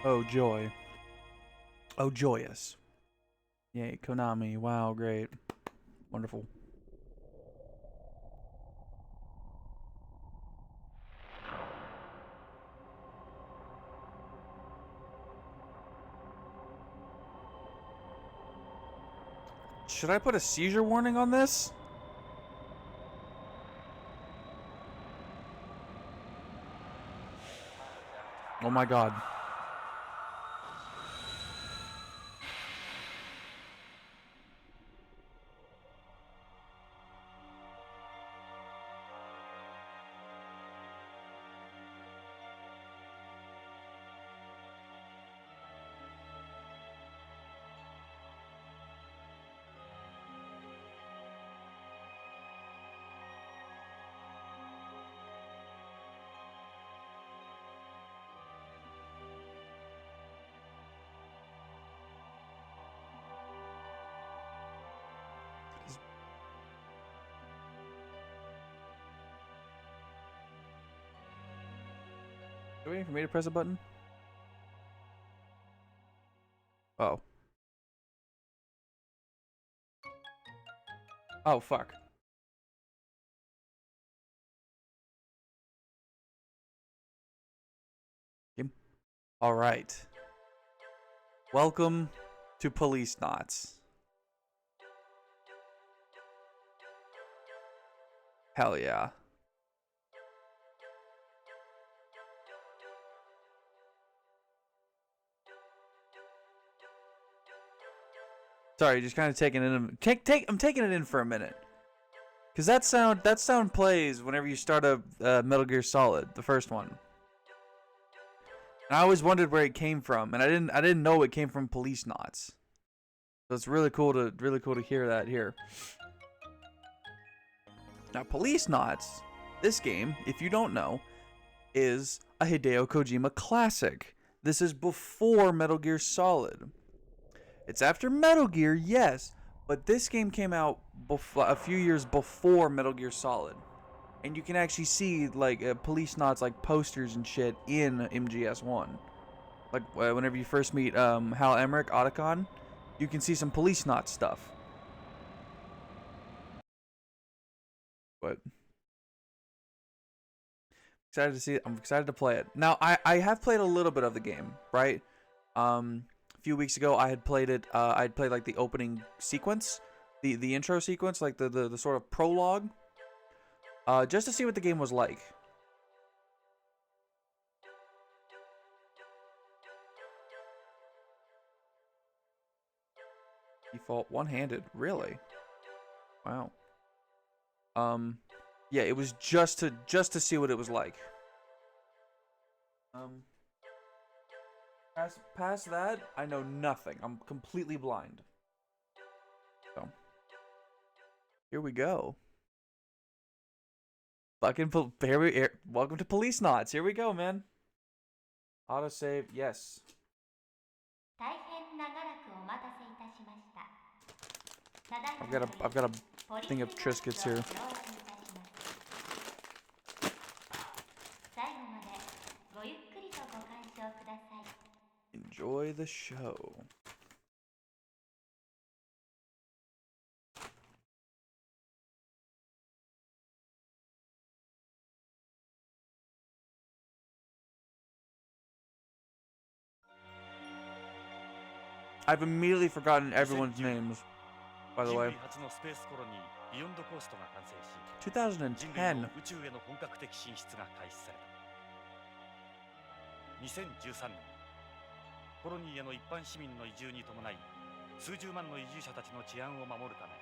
Oh, joy. Oh, joyous. Yay, Konami. Wow, great. Wonderful. Should I put a seizure warning on this? Oh my god. Are you waiting for me to press a button? Oh. Oh, fuck. Alright. Welcome to Policenauts. Hell yeah. Sorry, just kind of taking it in. I'm taking it in for a minute. Cause that sound plays whenever you start a Metal Gear Solid, the first one. And I always wondered where it came from, and I didn't know it came from Policenauts. So it's really cool to hear that here. Now, Policenauts, this game, if you don't know, is a Hideo Kojima classic. This is before Metal Gear Solid. It's after Metal Gear, yes, but this game came out a few years before Metal Gear Solid. And you can actually see like Policenauts like posters and shit in MGS1. Like whenever you first meet Hal Emmerich, Otacon, you can see some Policenauts stuff. But excited to see it. I'm excited to play it. Now I have played a little bit of the game, right? A few weeks ago I had played it. I'd played like the opening sequence, the intro sequence, like the sort of prologue, just to see what the game was like. Default one-handed, really? Wow. Yeah, it was just to see what it was like. Um, past that, I know nothing. I'm completely blind. So, here we go. Welcome to Policenauts. Here we go, man. Autosave, yes. I've got a thing of Triscuits here. Enjoy the show. I've immediately forgotten everyone's names, by the way. 2010. 2013年、コロニーへの一般市民の移住に伴い、数十万の移住者たちの治安を守るため、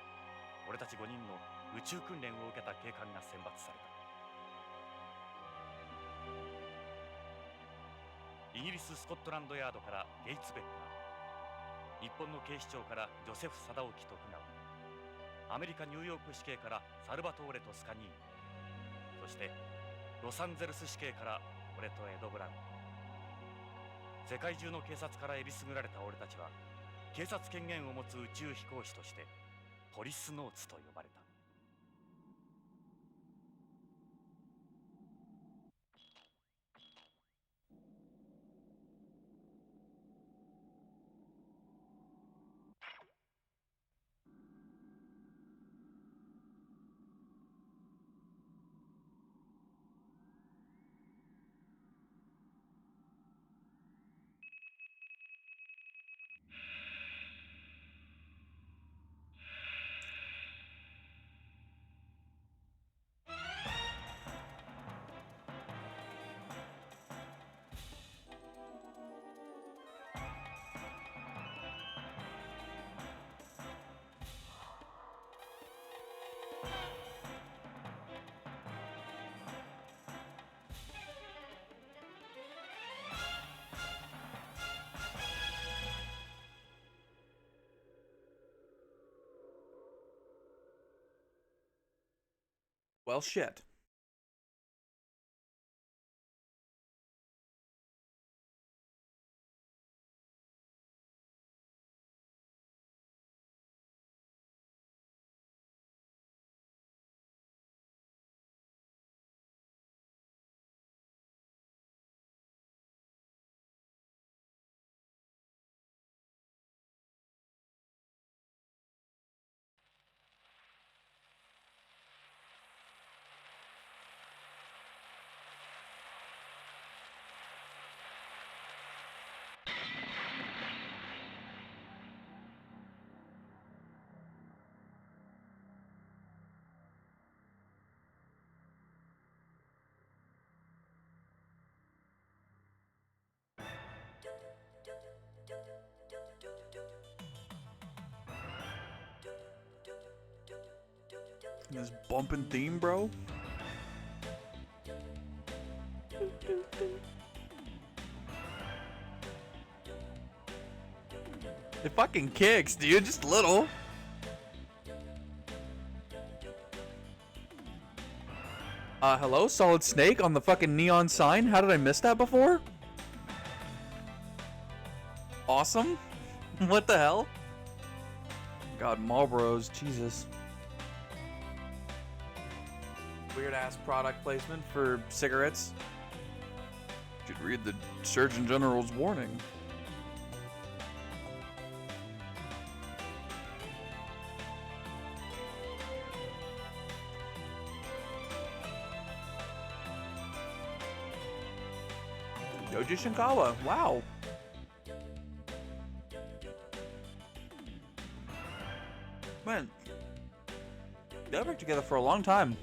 俺たち5人の宇宙訓練を受けた警官が選抜された。イギリス・スコットランドヤードからゲイツ・ベッカー、日本の警視庁からジョセフ・貞興徳川、アメリカ・ニューヨーク市警からサルバトーレ・トスカニーニ、そしてロサンゼルス市警から俺とエド・ブラウン。世界中の警察からえりすぐられた俺たちは、警察権限を持つ宇宙飛行士としてポリスノーツと呼ばれた。Well, shit. This bumping theme, bro. It fucking kicks, dude. Just a little. Hello? Solid Snake on the fucking neon sign? How did I miss that before? Awesome. What the hell? God, Marlboros. Jesus. Weird ass product placement for cigarettes. Should read the Surgeon General's warning. Yoji Shinkawa, wow. Man, they've worked together for a long time.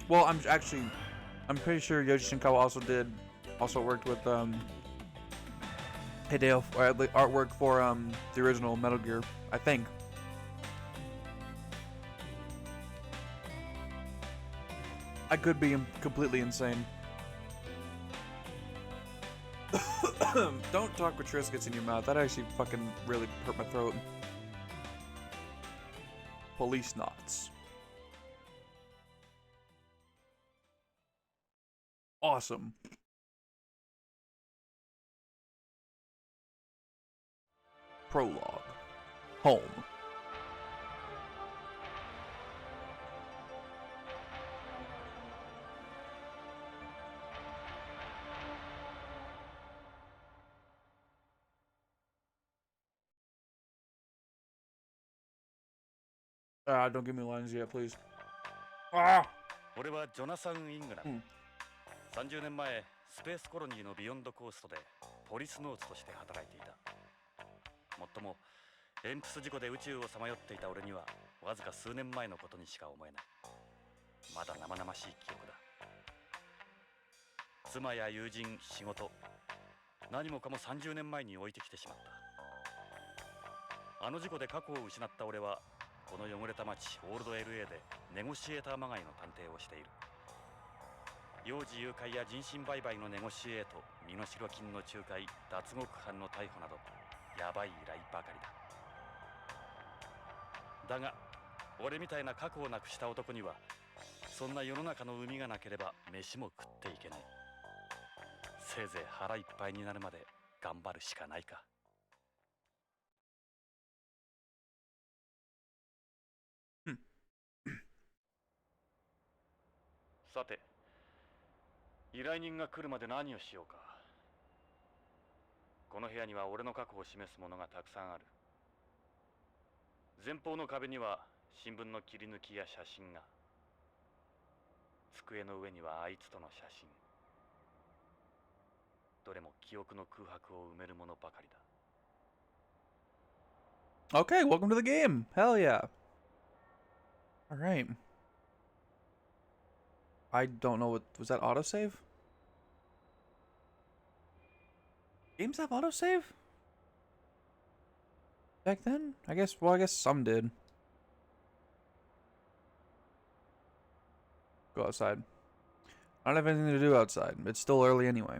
Well, I'm pretty sure Yoji Shinkawa also worked with Hideo, or the artwork for the original Metal Gear, I think. I could be completely insane. Don't talk with Triscuits in your mouth. That actually fucking really hurt my throat. Policenauts. Awesome. Prologue. Home. Don't give me lines yet, please. 俺はジョナサン・イングラム、30年前スペースコロニーのビヨンドコーストでポリスノーツとして働いていた。もっともエンプス事故で宇宙をさまよっていた俺にはわずか数年前のことにしか思えない。まだ生々しい記憶だ。妻や友人、仕事、何もかも30年前に置いてきてしまった。あの事故で過去を失った俺はこの汚れた街オールド LA でネゴシエーターまがいの探偵をしている。幼児誘拐や人身売買のネゴシエート、身代金の仲介、脱獄犯の逮捕などヤバい依頼ばかりだ。だが俺みたいな過去をなくした男にはそんな世の中の海がなければ飯も食っていけない。せいぜい腹いっぱいになるまで頑張るしかないか。さて、依頼人が来るまで何をしようか。この部屋には俺の過去を示すものがたくさんある。前方の壁には新聞の切り抜きや写真が。机の上にはあいつとの写真。どれも記憶の空白を埋めるものばかりだ。Okay, welcome to the game. Hell yeah. All right. I don't know what was that autosave? Games have autosave? Back then? I guess some did. Go outside. I don't have anything to do outside. It's still early anyway.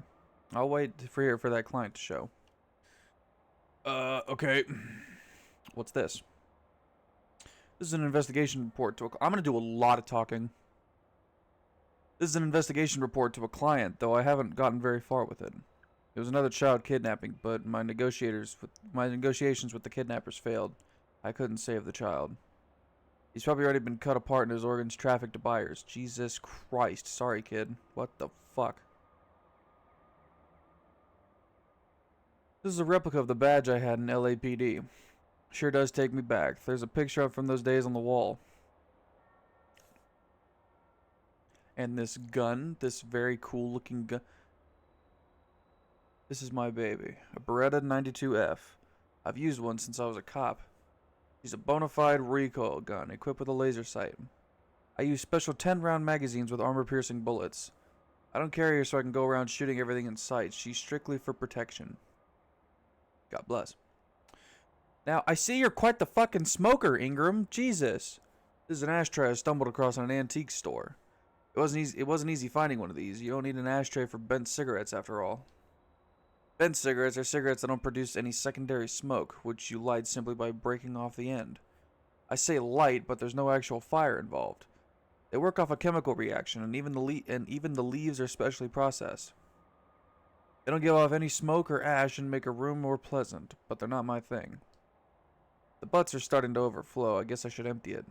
I'll wait for that client to show. Okay. What's this? This is an investigation report to a... I'm going to do a lot of talking. This is an investigation report to a client, though I haven't gotten very far with it. It was another child kidnapping, but my negotiations with the kidnappers failed. I couldn't save the child. He's probably already been cut apart and his organs trafficked to buyers. Jesus Christ. Sorry, kid. What the fuck? This is a replica of the badge I had in LAPD. Sure does take me back. There's a picture from those days on the wall. And this gun, this very cool looking gun. This is my baby. A Beretta 92F. I've used one since I was a cop. She's a bona fide recoil gun equipped with a laser sight. I use special 10-round magazines with armor-piercing bullets. I don't carry her so I can go around shooting everything in sight. She's strictly for protection. God bless. Now, I see you're quite the fucking smoker, Ingram. Jesus. This is an ashtray I stumbled across in an antique store. It wasn't easy finding one of these. You don't need an ashtray for bent cigarettes, after all. Bent cigarettes are cigarettes that don't produce any secondary smoke, which you light simply by breaking off the end. I say light, but there's no actual fire involved. They work off a chemical reaction, and even the leaves are specially processed. They don't give off any smoke or ash and make a room more pleasant, but they're not my thing. The butts are starting to overflow. I guess I should empty it.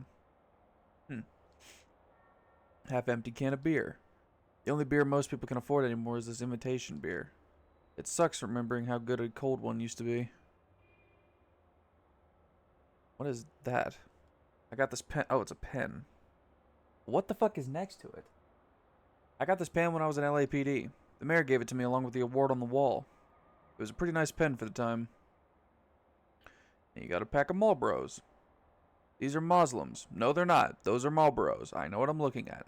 Half-empty can of beer. The only beer most people can afford anymore is this imitation beer. It sucks remembering how good a cold one used to be. What is that? I got this pen. Oh, it's a pen. What the fuck is next to it? I got this pen when I was in LAPD. The mayor gave it to me along with the award on the wall. It was a pretty nice pen for the time. And you got a pack of Marlboros. These are Muslims. No, they're not. Those are Marlboros. I know what I'm looking at.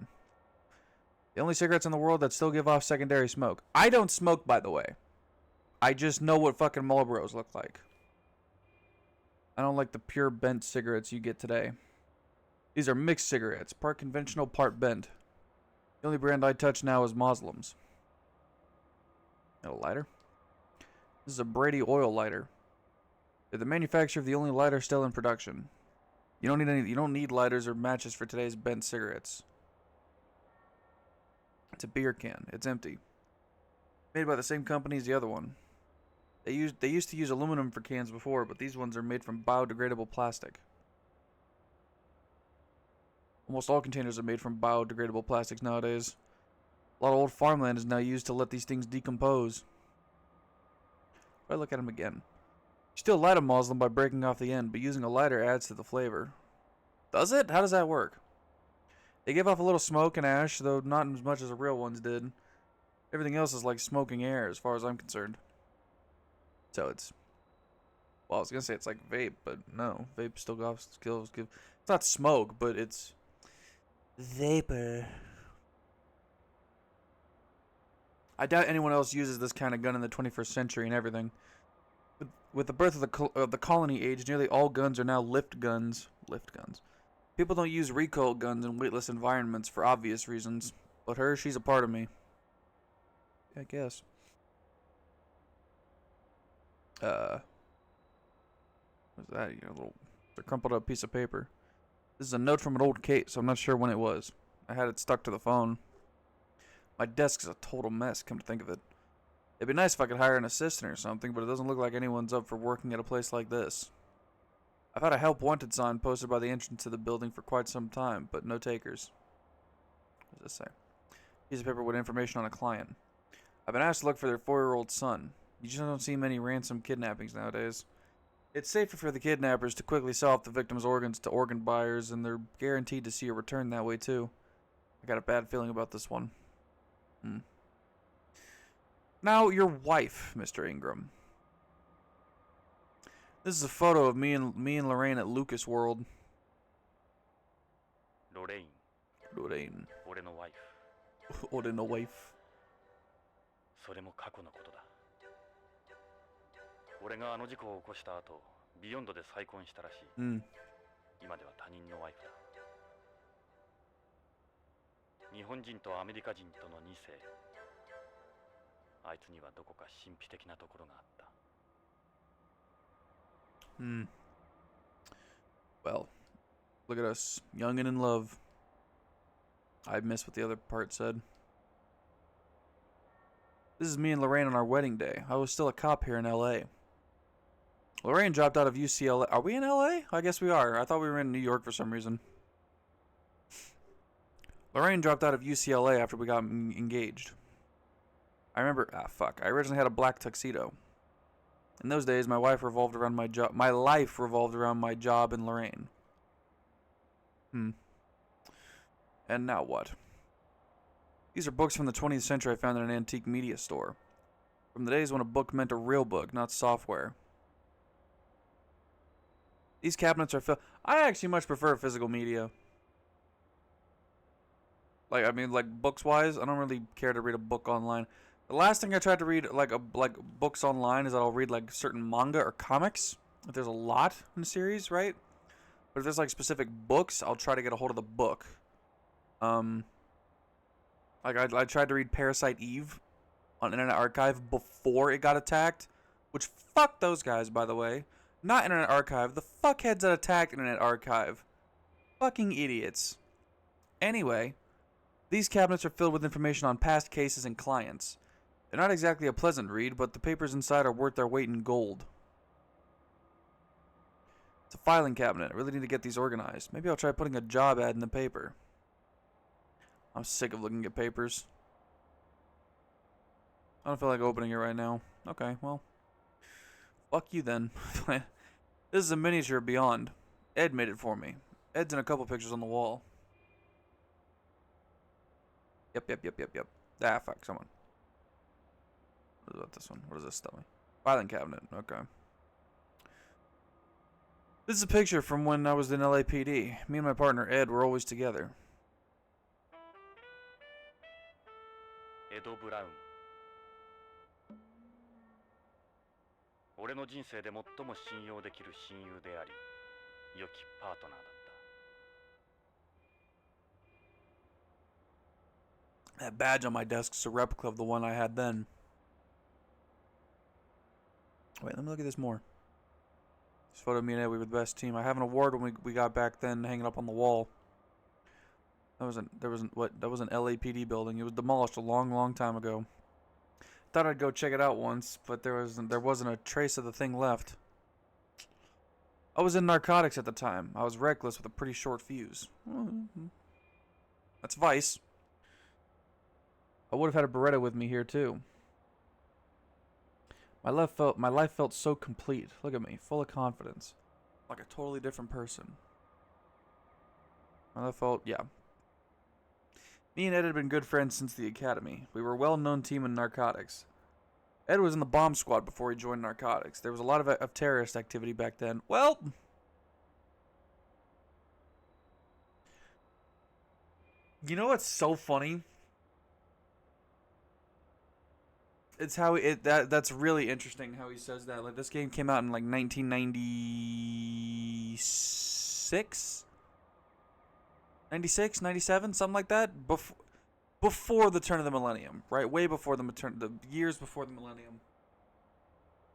The only cigarettes in the world that still give off secondary smoke. I don't smoke, by the way. I just know what fucking Marlboros look like. I don't like the pure bent cigarettes you get today. These are mixed cigarettes, part conventional, part bent. The only brand I touch now is Muslims. Got a lighter? This is a Brady oil lighter. They're the manufacturer of the only lighter still in production. You don't need lighters or matches for today's bent cigarettes. It's a beer can. It's empty. Made by the same company as the other one. They used to use aluminum for cans before, but these ones are made from biodegradable plastic. Almost all containers are made from biodegradable plastics nowadays. A lot of old farmland is now used to let these things decompose. If I look at them again. You still light a Muslim by breaking off the end, but using a lighter adds to the flavor. Does it? How does that work? They give off a little smoke and ash, though not as much as the real ones did. Everything else is like smoking air, as far as I'm concerned. So it's... Well, I was gonna say it's like vape, but no. Vape still gives... It's not smoke, but it's... vapor. I doubt anyone else uses this kind of gun in the 21st century and everything. With the birth of the colony age, nearly all guns are now lift guns. Lift guns. People don't use recoil guns in weightless environments for obvious reasons. But her, she's a part of me. I guess. What's that? A crumpled up piece of paper. This is a note from an old case, so I'm not sure when it was. I had it stuck to the phone. My desk is a total mess, come to think of it. It'd be nice if I could hire an assistant or something, but it doesn't look like anyone's up for working at a place like this. I've had a help wanted sign posted by the entrance to the building for quite some time, but no takers. What does this say? Piece of paper with information on a client. I've been asked to look for their 4-year-old son. You just don't see many ransom kidnappings nowadays. It's safer for the kidnappers to quickly sell off the victim's organs to organ buyers, and they're guaranteed to see a return that way too. I got a bad feeling about this one. Now, your wife, Mr. Ingram. This is a photo of me and Lorraine at Lucas World. Lorraine. 俺のワイフ。俺のワイフ。それも過去のことだ。俺があの事故を起こした後、ビヨンドで再婚したらしい。今では他人のワイフだ。日本人とアメリカ人との2世。あいつにはどこか神秘的なところがあった。Well, Look at us, young and in love. I missed what the other part said. This is me and Lorraine on our wedding day. I was still a cop here in LA. Lorraine dropped out of UCLA. Are we in LA? I guess we are. I thought we were in New York for some reason. Lorraine dropped out of UCLA after we got engaged. I remember, fuck. I originally had a black tuxedo. In those days, my life revolved around my job. My life revolved around my job and Lorraine. And now what? These are books from the 20th century I found in an antique media store. From the days when a book meant a real book, not software. These cabinets are filled. I actually much prefer physical media. Like, I mean, like, books-wise, I don't really care to read a book online. The last thing I tried to read, like books online, is that I'll read, like, certain manga or comics. If there's a lot in the series, right? But if there's, like, specific books, I'll try to get a hold of the book. Like, I tried to read Parasite Eve on Internet Archive before it got attacked. Which, fuck those guys, by the way. Not Internet Archive. The fuckheads that attacked Internet Archive. Fucking idiots. Anyway, these cabinets are filled with information on past cases and clients. They're not exactly a pleasant read, but the papers inside are worth their weight in gold. It's a filing cabinet. I really need to get these organized. Maybe I'll try putting a job ad in the paper. I'm sick of looking at papers. I don't feel like opening it right now. Okay, well. Fuck you then. This is a miniature of Beyond. Ed made it for me. Ed's in a couple pictures on the wall. Yep. Ah, fuck, someone. What about this one? What does this tell me? Filing cabinet. Okay. This is a picture from when I was in LAPD. Me and my partner, Ed, were always together. エド・ブラウン。俺の人生で最も信用できる親友であり、良きパートナーだった。 That badge on my desk is a replica of the one I had then. Wait, let me look at this more. This photo of me and Ed, we were the best team. I have an award when we got back then hanging up on the wall. That was an LAPD building. It was demolished a long time ago. Thought I'd go check it out once, but there wasn't a trace of the thing left. I was in narcotics at the time. I was reckless with a pretty short fuse. That's Vice. I would have had a Beretta with me here too. My life felt so complete. Look at me, full of confidence, like a totally different person. My life felt, yeah. Me and Ed had been good friends since the academy. We were a well-known team in narcotics. Ed was in the bomb squad before he joined narcotics. There was a lot of terrorist activity back then. Well, you know what's so funny? It's how that's really interesting how he says that. Like, this game came out in like 1996? 96, 97, something like that, before the turn of the millennium, right? Way before the years before the millennium,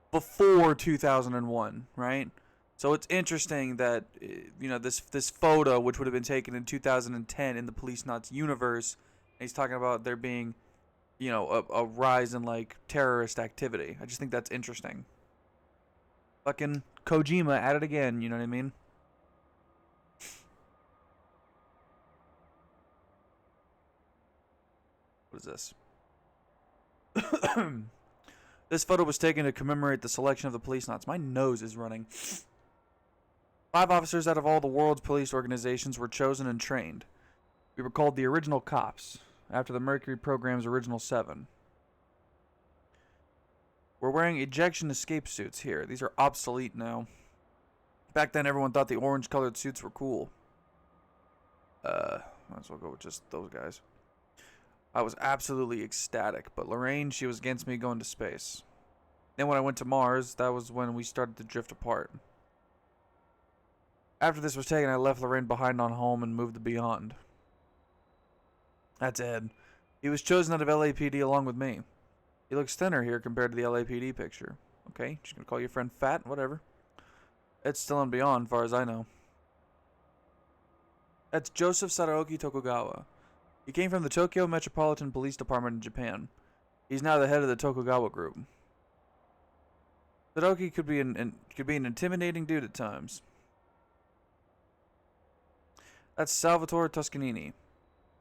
before 2001, right? So it's interesting that this photo, which would have been taken in 2010 in the Policenauts universe, and he's talking about there being, a rise in like terrorist activity. I just think that's interesting. Fucking Kojima at it again, you know what I mean? What is this? This photo was taken to commemorate the selection of the Policenauts. My nose is running. 5 officers out of all the world's police organizations were chosen and trained. We were called the original cops, after the Mercury program's original 7. We're wearing ejection escape suits here. These are obsolete now. Back then, everyone thought the orange-colored suits were cool. Might as well go with just those guys. I was absolutely ecstatic, but Lorraine, she was against me going to space. Then when I went to Mars, that was when we started to drift apart. After this was taken, I left Lorraine behind on home and moved to Beyond. That's Ed. He was chosen out of LAPD along with me. He looks thinner here compared to the LAPD picture. Okay, just gonna call your friend fat, whatever. Ed's still on Beyond, far as I know. That's Joseph Sadaoki Tokugawa. He came from the Tokyo Metropolitan Police Department in Japan. He's now the head of the Tokugawa Group. Sadaoki could be an intimidating dude at times. That's Salvatore Toscanini.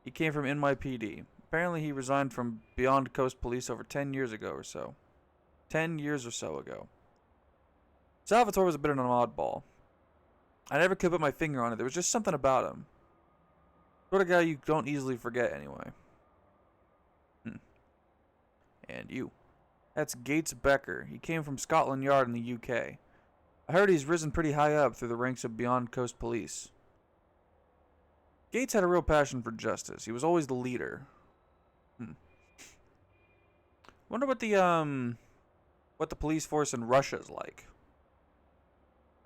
He came from NYPD. Apparently he resigned from Beyond Coast Police over 10 years ago or so. 10 years or so ago. Salvatore was a bit of an oddball. I never could put my finger on it. There was just something about him. Sort of guy you don't easily forget anyway. And you. That's Gates Becker. He came from Scotland Yard in the UK. I heard he's risen pretty high up through the ranks of Beyond Coast Police. Gates had a real passion for justice. He was always the leader. Wonder what the police force in Russia's like.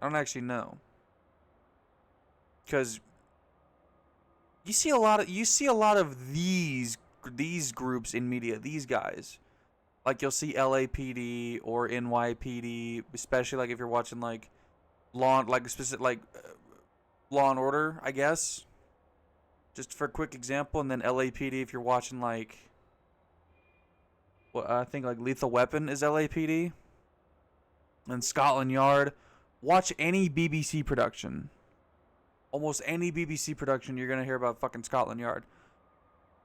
I don't actually know. Cause you see a lot of these groups in media, these guys. Like you'll see LAPD or NYPD, especially like if you're watching like Law and Order, I guess. Just for a quick example, and then LAPD if you're watching like I think like Lethal Weapon is LAPD. And Scotland Yard. Watch any BBC production. Almost any BBC production, you're gonna hear about fucking Scotland Yard.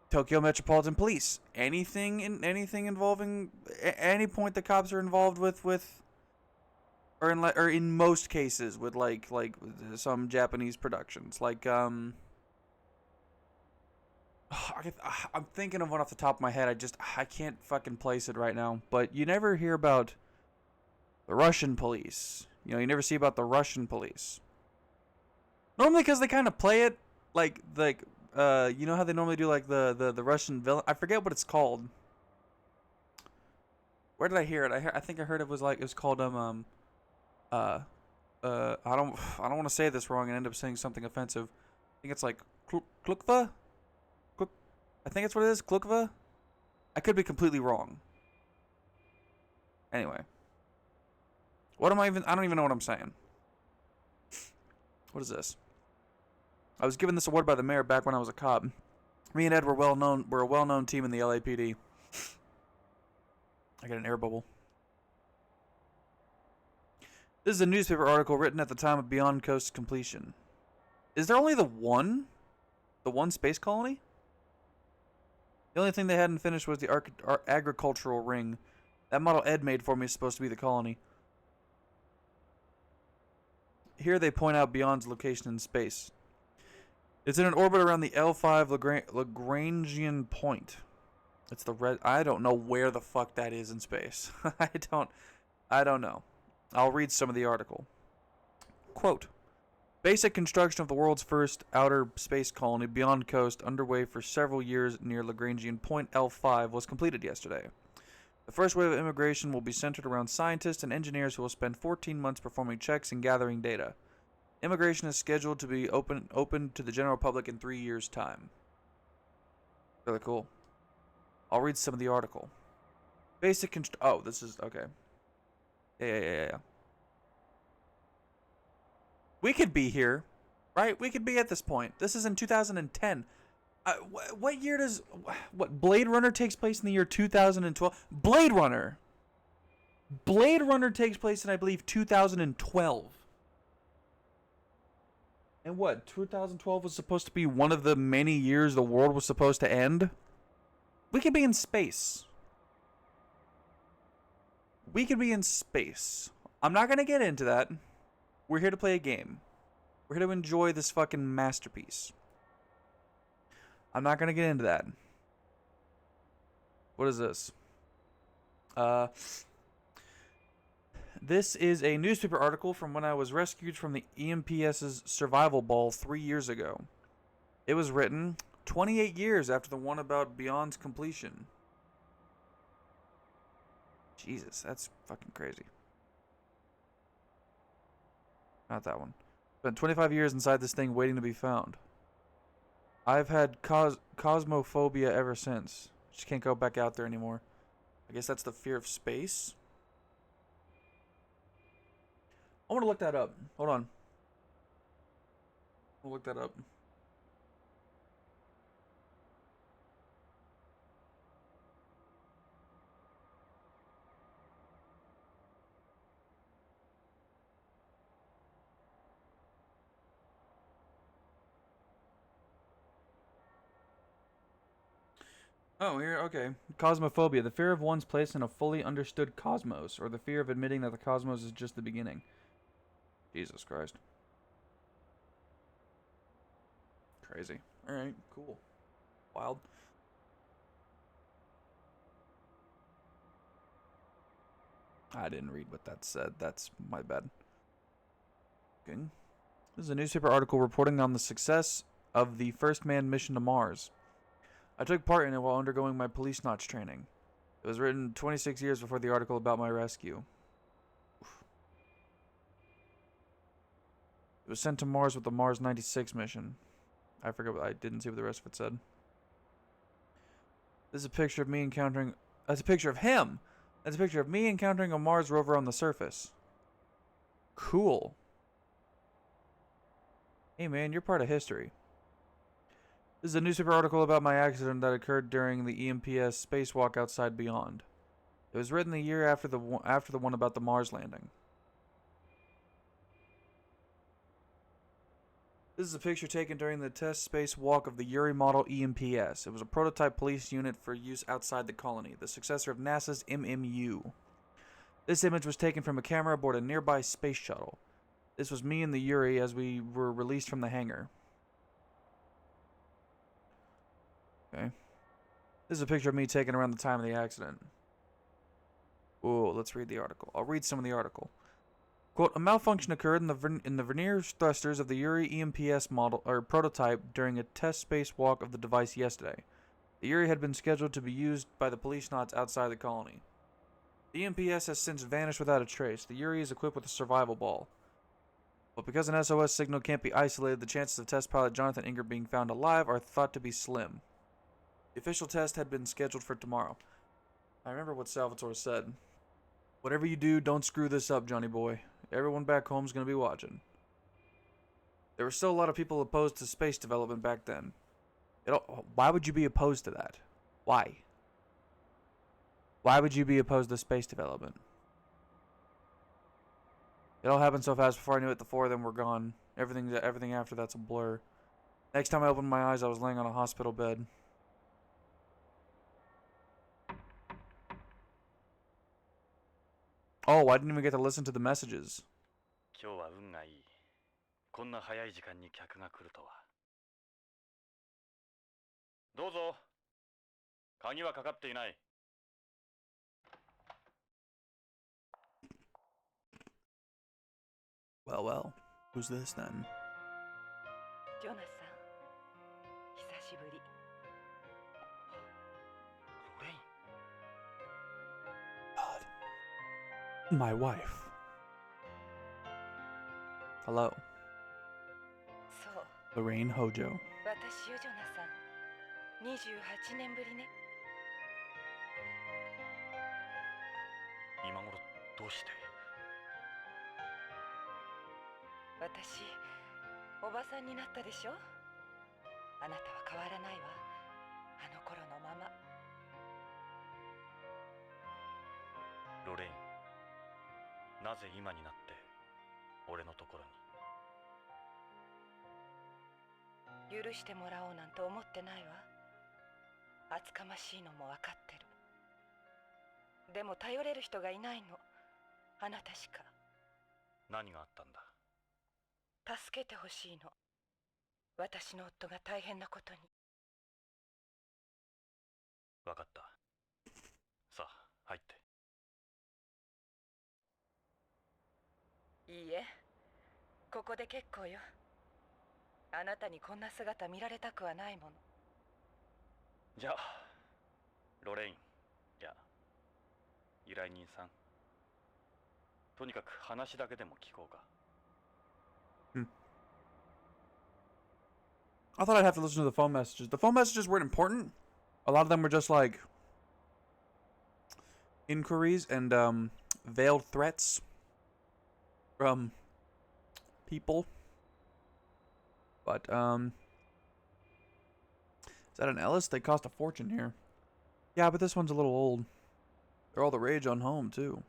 Tokyo Metropolitan Police. Anything involving any point the cops are involved with, or in most cases with like some Japanese productions, like I'm thinking of one off the top of my head. I can't fucking place it right now. But you never hear about the Russian police. You know, you never see about the Russian police. Normally because they kind of play it like you know how they normally do like the Russian villain. I forget what it's called. Where did I hear it? I think I heard it was called I don't want to say this wrong and end up saying something offensive. I think it's like Klukva? I think it's what it is, Klukva? I could be completely wrong. Anyway. I don't even know what I'm saying. What is this? I was given this award by the mayor back when I was a cop. Me and Ed were a well-known team in the LAPD. I got an air bubble. This is a newspaper article written at the time of Beyond Coast completion. Is there only the one space colony? The only thing they hadn't finished was the agricultural ring. That model Ed made for me is supposed to be the colony. Here they point out Beyond's location in space. It's in an orbit around the L5 Lagrangian point. It's the red. I don't know where the fuck that is in space. I don't know. I'll read some of the article. Quote: basic construction of the world's first outer space colony, Beyond Coast, underway for several years near Lagrangian point L5, was completed yesterday. The first wave of immigration will be centered around scientists and engineers who will spend 14 months performing checks and gathering data. Immigration is scheduled to be open to the general public in 3 years' time. Really cool. I'll read some of the article. Oh, this is okay. Yeah. We could be here, right? We could be at this point. This is in 2010. What year does Blade Runner takes place in the year 2012? Blade Runner takes place in, I believe, 2012. And what, 2012 was supposed to be one of the many years the world was supposed to end? We could be in space. I'm not going to get into that. We're here to play a game. We're here to enjoy this fucking masterpiece. I'm not going to get into that. What is this? This is a newspaper article from when I was rescued from the EMPS's survival ball 3 years ago. It was written 28 years after the one about Beyond's completion. Jesus, that's fucking crazy. Not that one. Spent 25 years inside this thing waiting to be found. I've had cosmophobia ever since. Just can't go back out there anymore. I guess that's the fear of space. I want to look that up. Hold on. I'll look that up. Oh, here, okay. Cosmophobia, the fear of one's place in a fully understood cosmos, or the fear of admitting that the cosmos is just the beginning. Jesus Christ. Crazy. Alright, cool. Wild. I didn't read what that said. That's my bad. Okay. This is a newspaper article reporting on the success of the first manned mission to Mars. I took part in it while undergoing my Policenauts training. It was written 26 years before the article about my rescue. It was sent to Mars with the Mars 96 mission. I forget what I didn't see what the rest of it said. This is a picture of me encountering. That's a picture of him. That's a picture of me encountering a Mars rover on the surface. Cool. Hey man, you're part of history. This is a newspaper article about my accident that occurred during the EMPS spacewalk outside Beyond. It was written the year after the one about the Mars landing. This is a picture taken during the test spacewalk of the Yuri model EMPS. It was a prototype police unit for use outside the colony, the successor of NASA's MMU. This image was taken from a camera aboard a nearby space shuttle. This was me and the Yuri as we were released from the hangar. Okay. This is a picture of me taken around the time of the accident. Whoa, let's read the article. I'll read some of the article. Quote, a malfunction occurred in the vernier thrusters of the Yuri EMPS model or prototype during a test spacewalk of the device yesterday. The Yuri had been scheduled to be used by the Policenauts outside the colony. The EMPS has since vanished without a trace. The Yuri is equipped with a survival ball. But because an SOS signal can't be isolated, the chances of test pilot Jonathan Inger being found alive are thought to be slim. The official test had been scheduled for tomorrow. I remember what Salvatore said. Whatever you do, don't screw this up, Johnny boy. Everyone back home's gonna be watching. There were still a lot of people opposed to space development back then. Why would you be opposed to that? Why? Why would you be opposed to space development? It all happened so fast before I knew it, the four of them were gone. Everything after that's a blur. Next time I opened my eyes, I was laying on a hospital bed. Oh, I didn't even get to listen to the messages. 今日は運がいい。こんな早い時間に客が来るとは。どうぞ。鍵はかかっていない。Well, well. Who's this then? ジョナサン、久しぶり。ロレイン。God. My wife. Hello. そう、Lorraine Hojo. 私よジョナサン。28年ぶりね。今頃どうして？私、おばさんになったでしょ。あなたは変わらないわ。あの頃のまま。ロレイン、なぜ今になって俺のところに？許してもらおうなんて思ってないわ。厚かましいのも分かってる。でも頼れる人がいないの。あなたしか。何があったんだ？助けてほしいの。私の夫が大変なことに。分かった。さあ、入って。いいえ、ここで結構よ。あなたにこんな姿見られたくはないもの。じゃあ、ロレイン、いや、依頼人さん。とにかく話だけでも聞こうか。I thought I'd have to listen to the phone messages. The phone messages weren't important. A lot of them were just like inquiries and veiled threats from people. But is that an Ellis? They cost a fortune here. Yeah, but this one's a little old. They're all the rage on home too.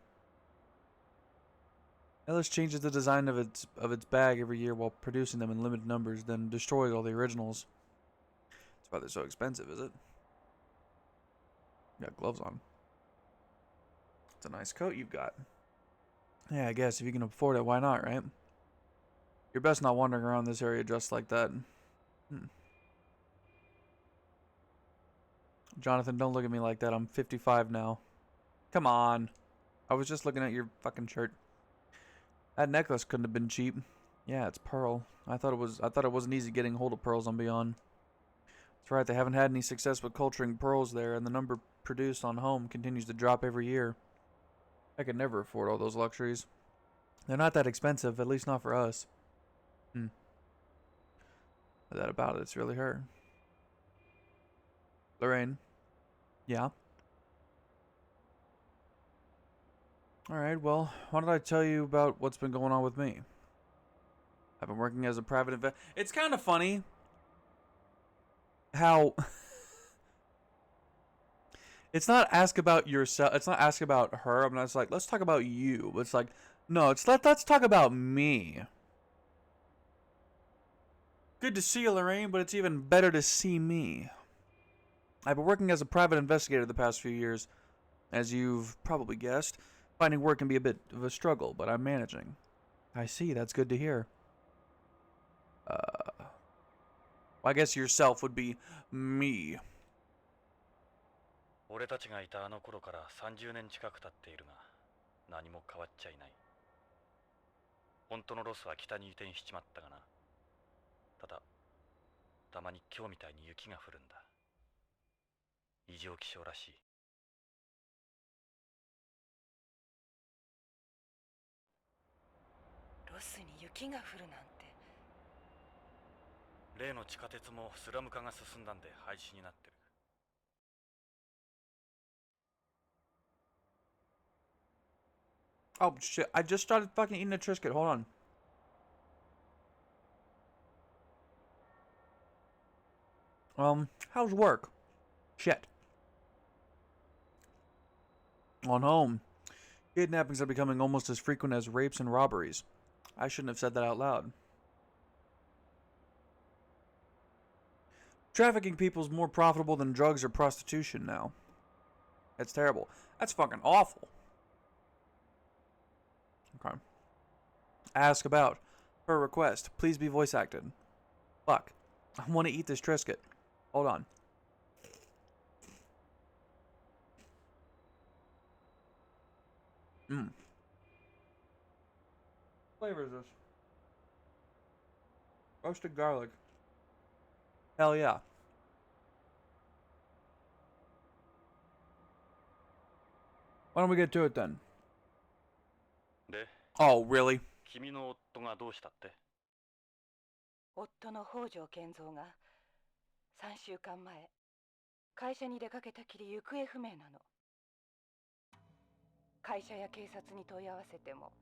Ellis changes the design of its bag every year while producing them in limited numbers, then destroys all the originals. That's why they're so expensive, is it? Got gloves on. It's a nice coat you've got. Yeah, I guess if you can afford it, why not, right? You're best not wandering around this area dressed like that. Jonathan, don't look at me like that. I'm 55 now. Come on. I was just looking at your fucking shirt. That necklace couldn't have been cheap. Yeah, it's pearl. I thought it wasn't easy getting hold of pearls on Beyond. That's right, they haven't had any success with culturing pearls there, and the number produced on home continues to drop every year. I could never afford all those luxuries. They're not that expensive, at least not for us. But that about it, it's really her. Lorraine. Yeah? Alright, well, why don't I tell you about what's been going on with me? I've been working as a private investor. It's kind of funny how it's not ask about yourself. It's not ask about her. I'm not just like, let's talk about you. It's like, no, it's let's talk about me. Good to see you, Lorraine, but it's even better to see me. I've been working as a private investigator the past few years. As you've probably guessed, finding work can be a bit of a struggle, but I'm managing. I see, that's good to hear. I guess yourself would be me. 俺たちがいたあの頃から30年近く経っているが、何も変わっちゃいない。本当のロスは北に移転しちまったがな。ただ、たまに今日みたいに雪が降るんだ。異常気象らしい。ロスに雪が降るなんて。例の地下鉄もスラム化が進んだんで廃止になってる。Oh shit, I just started fucking eating a Triscuit. Hold on. How's work? Shit. On home. Kidnappings are becoming almost as frequent as rapes and robberies. I shouldn't have said that out loud. Trafficking people's more profitable than drugs or prostitution now. That's terrible. That's fucking awful. Okay. Ask about. Per request. Please be voice acted. Fuck. I want to eat this Triscuit. Hold on. What flavor is this? Roasted garlic. Hell yeah. Why don't we get to it then? で、 Oh, really? 君の夫がどうしたって？夫の北条健三が3週間前会社に出かけたきり行方不明なの。会社や警察に問い合わせても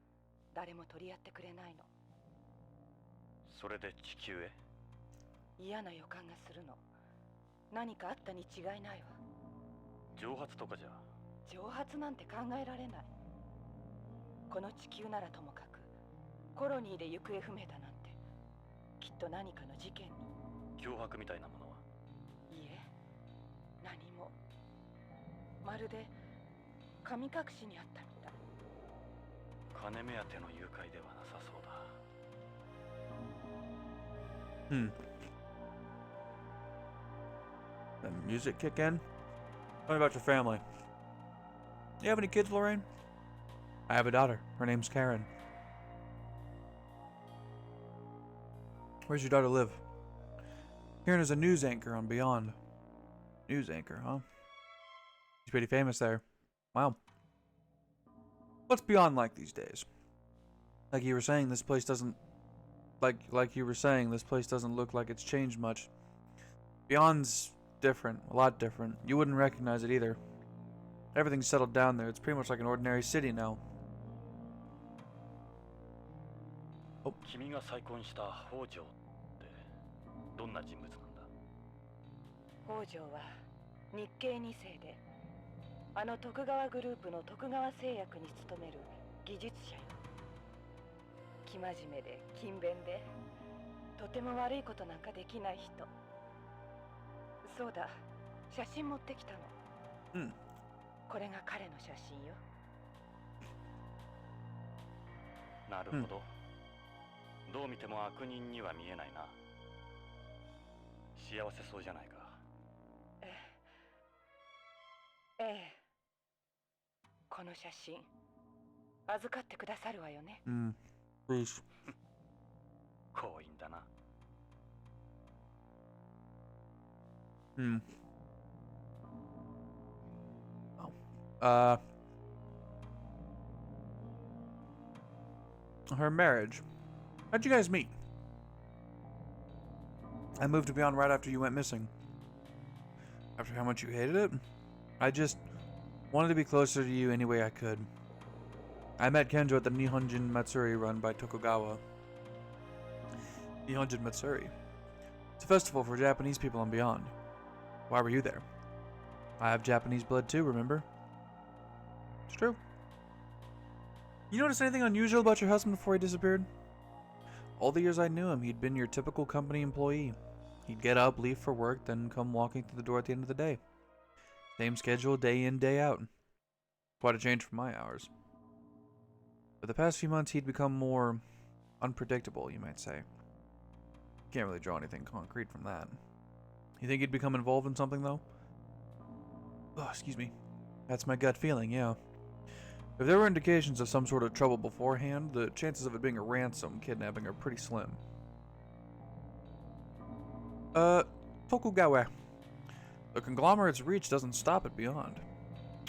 誰も取り合ってくれないの。それで地球へ？嫌な予感がするの。何かあったに違いないわ。蒸発とかじゃ？蒸発なんて考えられない。この地球ならともかくコロニーで行方不明だなんてきっと何かの事件に。脅迫みたいなものは？いいえ、何も。まるで神隠しにあったみたい。金目当ての誘拐ではなさそうだ。The music kick in? Tell me about your family. Do you have any kids, Lorraine? I have a daughter. Her name's Karen. Where's your daughter live? Karen is a news anchor on Beyond. News anchor, huh? She's pretty famous there. Wow. What's Beyond like these days? Like you were saying, this place doesn't... Like you were saying, this place doesn't look like it's changed much. Beyond's different. A lot different. You wouldn't recognize it either. Everything's settled down there. It's pretty much like an ordinary city now. Oh. 君が再婚した北条ってどんな人物なんだ？北条は日系2世で、あの徳川グループの徳川製薬に勤める技術者よ。生真面目で勤勉で、とても悪いことなんかできない人。そうだ、写真持ってきたの。これが彼の写真よ。なるほど、どう見ても悪人には見えないな。幸せそうじゃないか。ええ。この写真預かってくださるわよね。Please. 強引だな。Her marriage. How'd you guys meet? I moved to Beyond right after you went missing. After how much you hated it? I just wanted to be closer to you any way I could. I met Kenjo at the Nihonjin Matsuri run by Tokugawa. Nihonjin Matsuri. It's a festival for Japanese people on Beyond. Why were you there? I have Japanese blood too, remember? It's true. You notice anything unusual about your husband before he disappeared? All the years I knew him, he'd been your typical company employee. He'd get up, leave for work, then come walking through the door at the end of the day. Same schedule, day in, day out. Quite a change from my hours. For the past few months, he'd become more unpredictable, you might say. Can't really draw anything concrete from that. You think he'd become involved in something, though? Oh, excuse me. That's my gut feeling, yeah. If there were indications of some sort of trouble beforehand, the chances of it being a ransom kidnapping are pretty slim. Tokugawa. The conglomerate's reach doesn't stop at Beyond.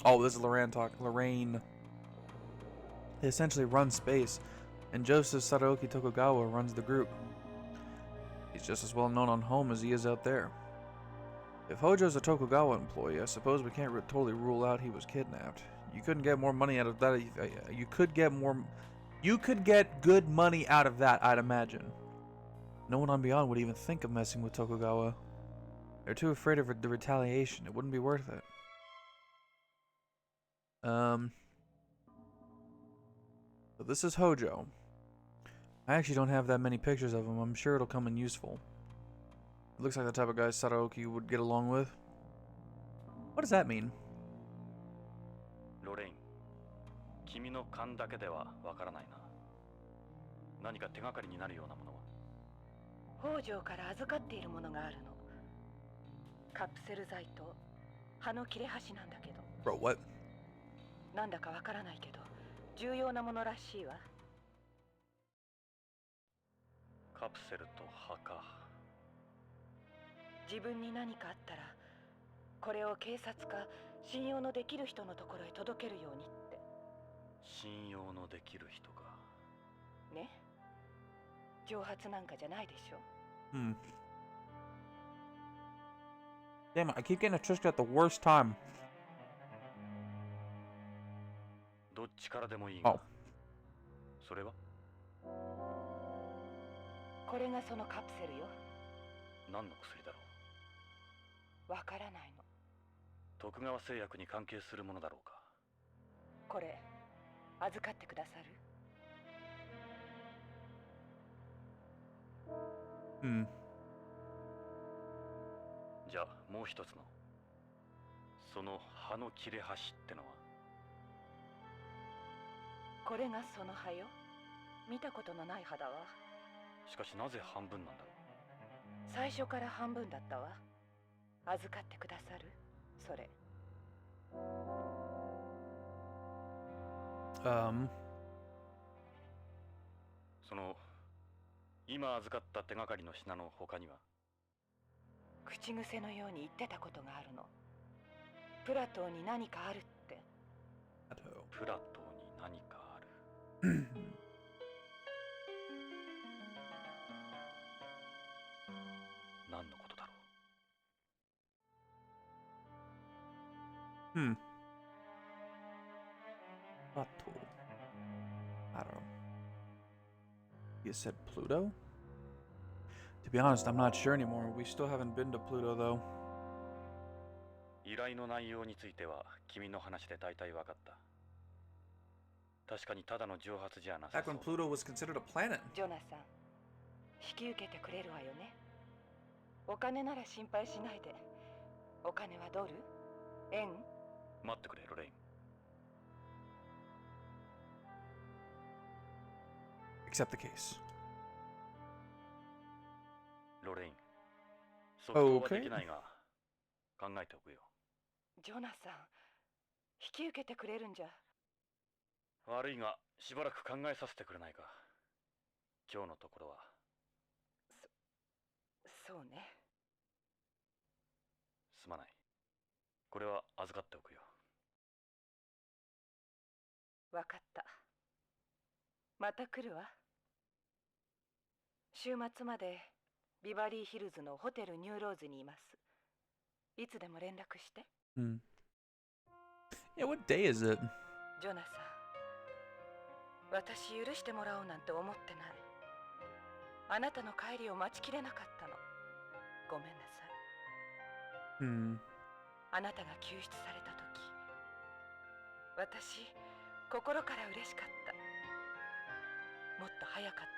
Oh, this is Lorraine. They essentially run space, and Joseph Sadaoki Tokugawa runs the group. He's just as well known on home as he is out there. If Hojo's a Tokugawa employee, I suppose we can't totally rule out he was kidnapped. You couldn't get more money out of that. You could get good money out of that, I'd imagine. No one on Beyond would even think of messing with Tokugawa. They're too afraid of the retaliation. It wouldn't be worth it. So this is Hojo. I actually don't have that many pictures of him. I'm sure it'll come in useful. It looks like the type of guy Sadaoki would get along with. What does that mean? ロレイン、君の勘だけではわからないな。何か手がかりになるようなものは。北条から預かっているものがあるの。カプセル剤と葉の切れ端なんだけど。Bro, what? なんだかわからないけど、重要なものらしいわ。カプセルと葉か。自分に何かあったら、これを警察か信用のできる人のところへ届けるようにって。信用のできる人か。ね。蒸発なんかじゃないでしょ。Damn it, I keep getting a trick at the worst time. どっちからでもいいが。Oh. それは？これがそのカプセルよ。何の薬だろう？わからないの。徳川製薬に関係するものだろうか。これ預かってくださる？じゃあもう一つのその葉の切れ端ってのは？これがその葉よ。見たことのない葉だわ。しかしなぜ半分なんだろう。最初から半分だったわ。預かってくださる？それ。その今預かった手がかりの品の他には？口癖のように言ってたことがあるの。プラトーに何かあるって。プラトーに何かある。何のことだろう。Plato. I don't know. You said Pluto? To be honest, I'm not sure anymore. We still haven't been to Pluto, though. 依頼の内容については君の話で大体分かった。確かにただの蒸発じゃなさ Back そう。 when Pluto was considered a planet. ジョナサン、引き受けてくれるわよね。お金なら心配しないで。お金はドル？円？待ってくれロレイン。 Accept the case. ロレイン、即答はできないが考えておくよ。ジョナサン、引き受けてくれるんじゃ。悪いがしばらく考えさせてくれないか。今日のところは。そうね。すまない。これは預かっておくよ。わかった。また来るわ。週末までビバリーヒルズのホテルニューローズにいます。いつでも連絡して。Yeah, what day is it? ジョナサン、私許してもらおうなんて思ってない。あなたの帰りを待ちきれなかったの。ごめんなさい。あなたが救出された時、私心から嬉しかった。もっと早かったら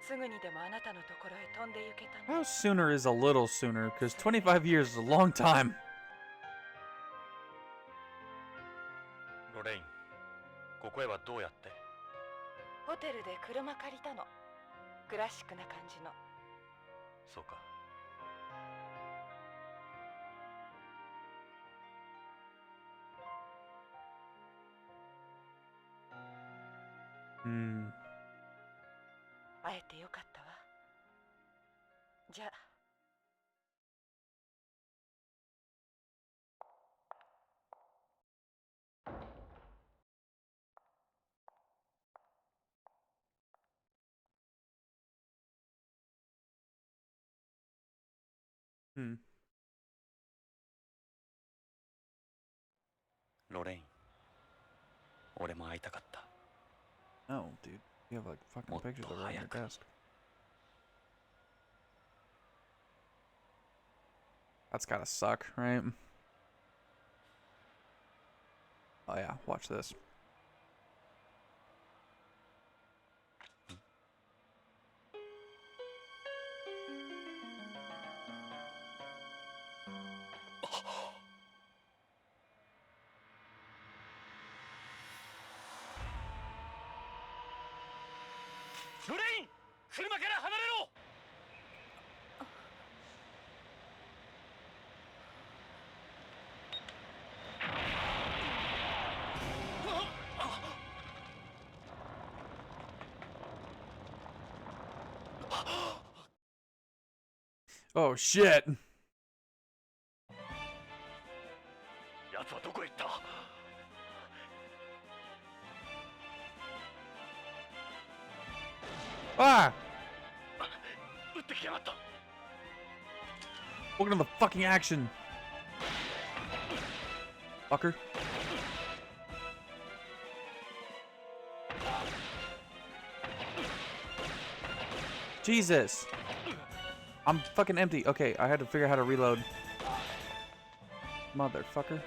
すぐにでもあなたのところへ飛んで行けたの。 How sooner is a little sooner, because 25 years is a long time. ロレイン、ここへはどうやって？ホテルで車借りたの。クラシックな感じの。そうか。会えてよかったわ。じゃあ。ロレイン、俺も会いたかった。 No, dude. You have like fucking pictures of her on your desk. That's gotta suck, right? Oh yeah, watch this. Oh. ロレイン、車から離れろ。Oh shit! 奴はどこへ行った？ Ah! 撃ってきやがった。 Welcome to the fucking action! Fucker. Jesus! I'm fucking empty. Okay, I had to figure out how to reload. Motherfucker.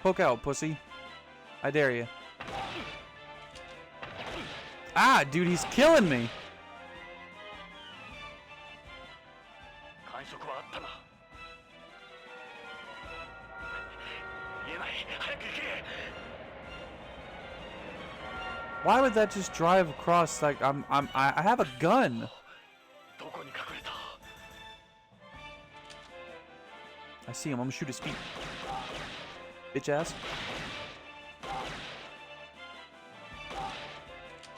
Poke out, pussy. I dare you. Ah, dude, he's killing me. 感触はあったな。言えない。早く行け。 Why would that just drive across? Like I have a gun. どこに隠れた？ I see him. I'm gonna shoot his feet. Bitch ass.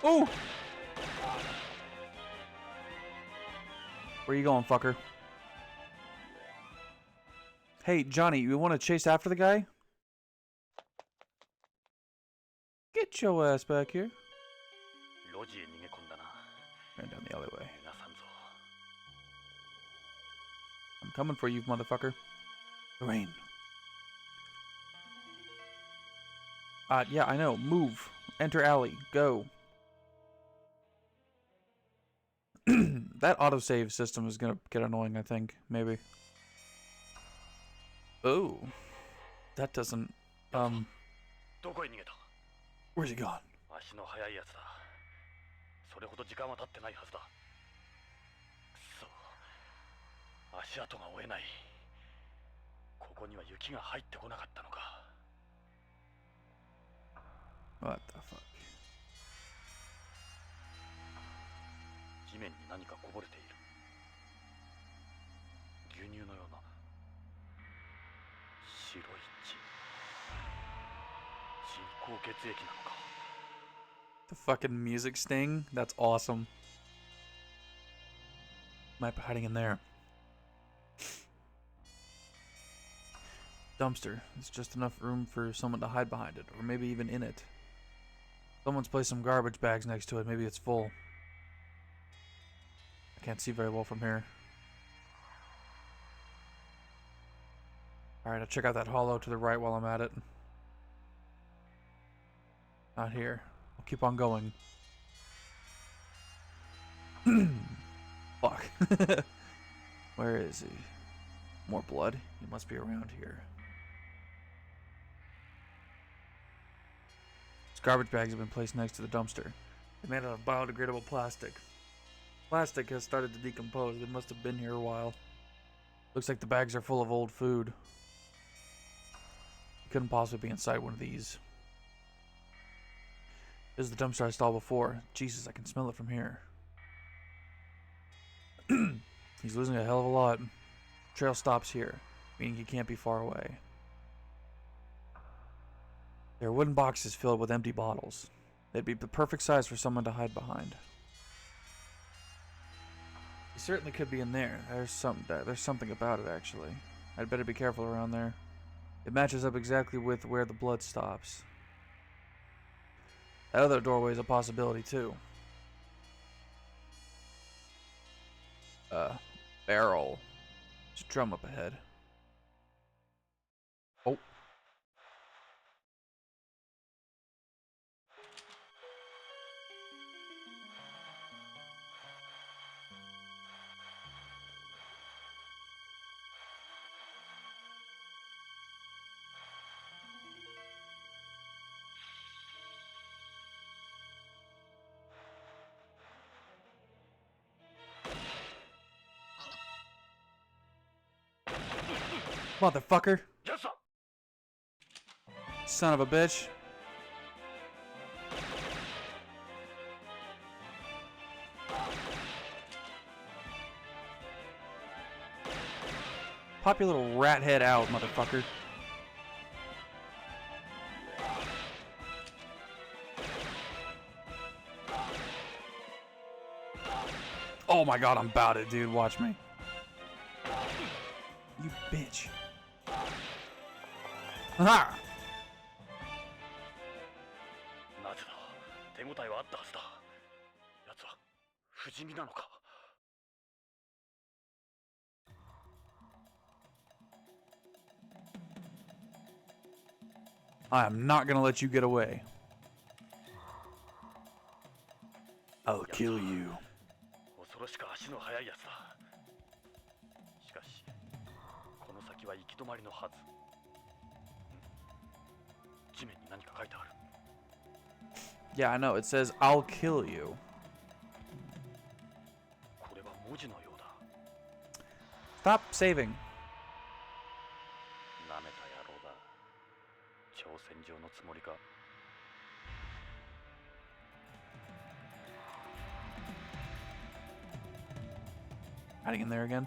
Oh! Where you going, fucker? Hey, Johnny, you want to chase after the guy? Get your ass back here. 路地へ逃げ込んだな。 Ran down the alleyway. 逃がさんぞ。 I'm coming for you, motherfucker. Lorraine. Yeah, I know. Move. Enter alley. Go. That autosave system is gonna get annoying, I think. Maybe. Oh. That doesn't... どこへ逃げた？ Where's he gone? 足の速いやつだ。それほど時間は経ってないはずだ。くそ。足跡が追えない。ここには雪が入ってこなかったのか。 What the fuck? 地面に何かこぼれている。牛乳のような白い血。人工血液なのか。 The fucking music sting? That's awesome. Might be hiding in there. Dumpster. It's just enough room for someone to hide behind it, or maybe even in it. Someone's placed some garbage bags next to it. Maybe it's full. I can't see very well from here. Alright, I'll check out that hollow to the right while I'm at it. Not here. I'll keep on going. Fuck. Where is he? More blood? He must be around here. These garbage bags have been placed next to the dumpster. They're made out of biodegradable plastic. Plastic has started to decompose. They must have been here a while. Looks like the bags are full of old food. Couldn't possibly be inside one of these. This is the dumpster I saw before. Jesus, I can smell it from here. He's losing a hell of a lot. Trail stops here, meaning he can't be far away. There are wooden boxes filled with empty bottles. They'd be the perfect size for someone to hide behind. He certainly could be in there. There's something about it, actually. I'd better be careful around there. It matches up exactly with where the blood stops. That other doorway is a possibility, too. Barrel. There's a drum up ahead. Oh. Motherfucker. Yes, sir. Son of a bitch. Pop your little rat head out, motherfucker. Oh my god, I'm about it, dude. Watch me. You bitch. Ha! なぜだ。手応えはあったはずだ。奴は不死身なのか。 I am not gonna let you get away. I'll kill you. 恐ろしく足の速いやつだ。しかし、この先は行き止まりのはず。地面に何か書いてある。 Yeah, I know. It says, I'll kill you. これは文字のようだ。 Stop saving. なめた野郎だ。挑戦状のつもりか。 Hiding in there again?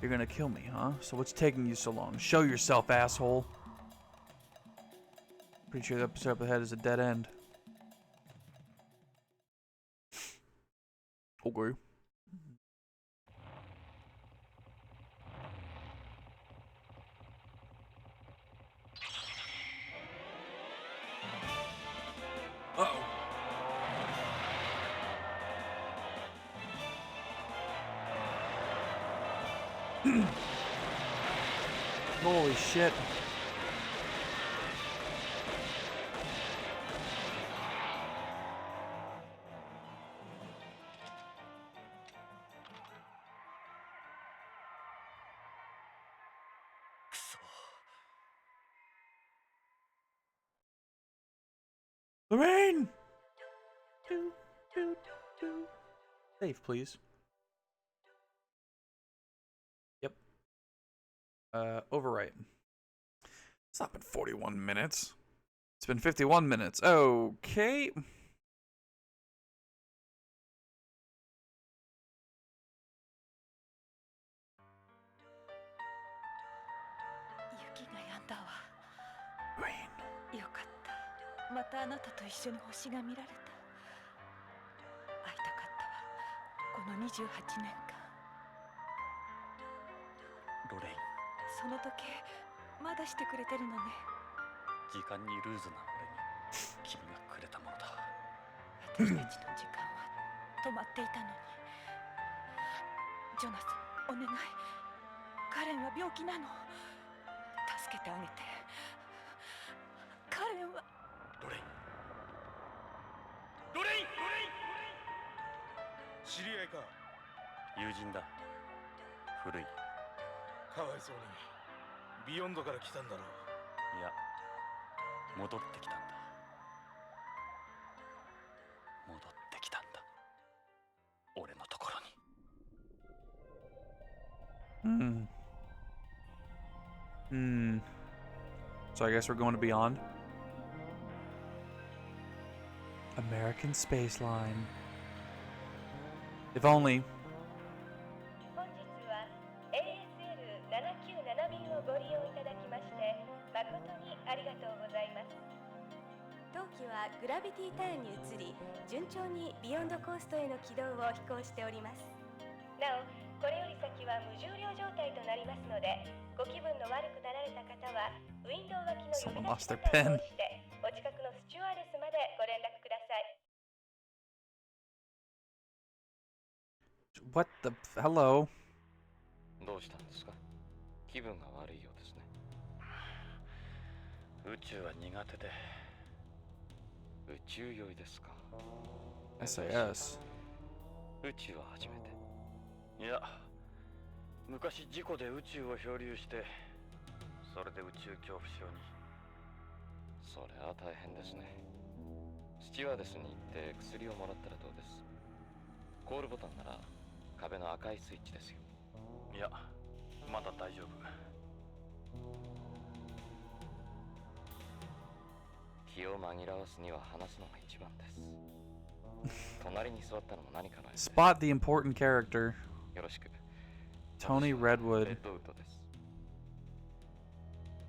You're gonna kill me, huh? So what's taking you so long? Show yourself, asshole. Pretty sure the episode up ahead is a dead end. Okay. Uh-oh. Holy shit. Lorraine! Save, please. Overwrite. It's not been 41 minutes. It's been 51 minutes. Okay. Green. よかった。またあなたと一緒に星が見られた。会いたかったわ。この28年間。ロレイン、その時計まだしてくれてるのね。時間にルーズな俺に君がくれたものだ。私たちの時間は止まっていたのに。ジョナサン、お願い。カレンは病気なの。助けてあげて。カレンは。ロレイン、ロレイン、ロレイン。知り合いか？友人だ。古い。かわいそうに。ビヨンドから来たんだろう。いや、戻ってきたんだ。戻ってきたんだ。俺のところに。So I guess we're going to Beyond. American Space Line. If only. 本日は ASL797 便をご利用いただきまして誠にありがとうございます。当機はグラビティターンに移り、順調にビヨンドコーストへの軌道を飛行しております。なお、これより先は無重量状態となりますので、ご気分の悪くなられた方はウィンドウ脇の呼び出しボタンを押してお近くのスチュワーデスまでご連絡ください。 What the. Hello. どうしたんですか？気分が悪いようですね。宇宙は苦手で。宇宙酔いですか？ SAS. 宇宙は初めて。いや、昔事故で宇宙を漂流して、それで宇宙恐怖症に。それは大変ですね。スチュワーデスに行って薬をもらったらどうです？コールボタンなら壁の赤いスイッチですよ。いや、まだ大丈夫。気を紛らわすには話すのが一番です。隣に座ったのも何かのようです。 Spot the important character. よろしく。 Tony 私は Redwood. レッドウッドです。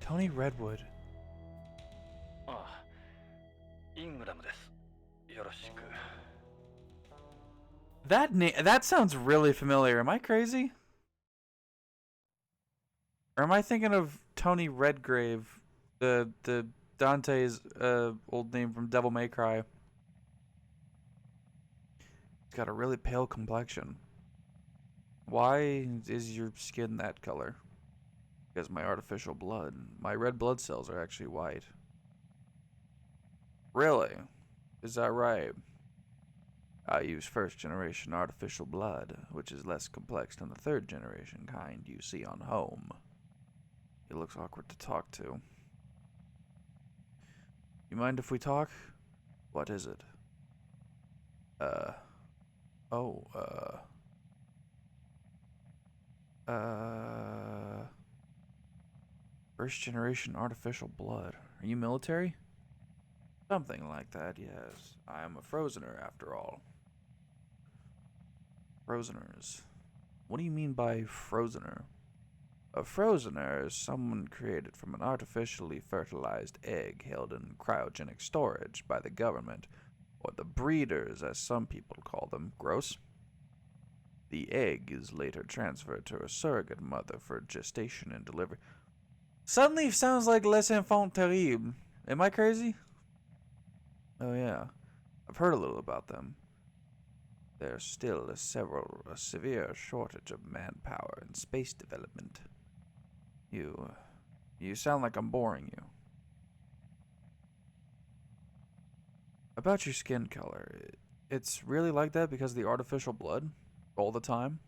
Tony Redwood. ああ、イングラムです。よろしく。That sounds really familiar. Am I crazy? Or am I thinking of Tony Redgrave, the Dante's old name from Devil May Cry? He's got a really pale complexion. Why is your skin that color? Because my artificial blood. My red blood cells are actually white. Really? Is that right? I use first generation artificial blood, which is less complex than the third generation kind you see on home. He looks awkward to talk to. You mind if we talk? What is it? First generation artificial blood. Are you military? Something like that, yes. I am a Frozener after all. Frozeners. What do you mean by Frozener? A Frozener is someone created from an artificially fertilized egg held in cryogenic storage by the government, or the breeders as some people call them. Gross. The egg is later transferred to a surrogate mother for gestation and delivery. Suddenly sounds like Les Enfants Terribles. Am I crazy? Oh yeah, I've heard a little about them. There's still a severe shortage of manpower in space development. You sound like I'm boring you. About your skin color, it's really like that because of the artificial blood? All the time?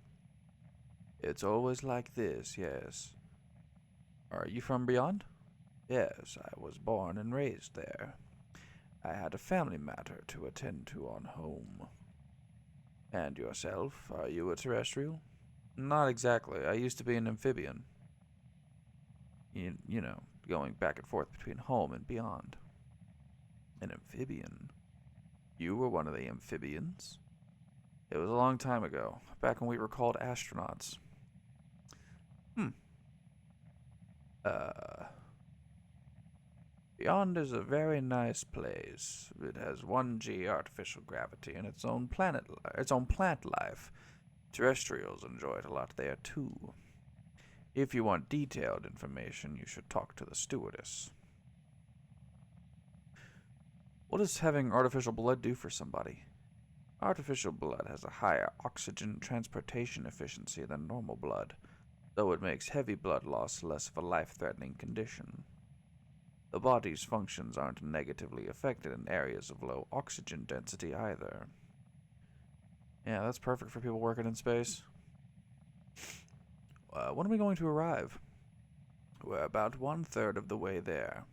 It's always like this, yes. Are you from Beyond? Yes, I was born and raised there. I had a family matter to attend to on home. And yourself, are you a terrestrial? Not exactly. I used to be an amphibian. You know, going back and forth between home and beyond. An amphibian. You were one of the amphibians? It was a long time ago, back when we were called astronauts. Beyond is a very nice place. It has 1G artificial gravity and its own plant life. Terrestrials enjoy it a lot there too. If you want detailed information, you should talk to the stewardess. What does having artificial blood do for somebody? Artificial blood has a higher oxygen transportation efficiency than normal blood, though it makes heavy blood loss less of a life-threatening condition. The body's functions aren't negatively affected in areas of low oxygen density either. Yeah, that's perfect for people working in space. When are we going to arrive? We're about 1/3 of the way there.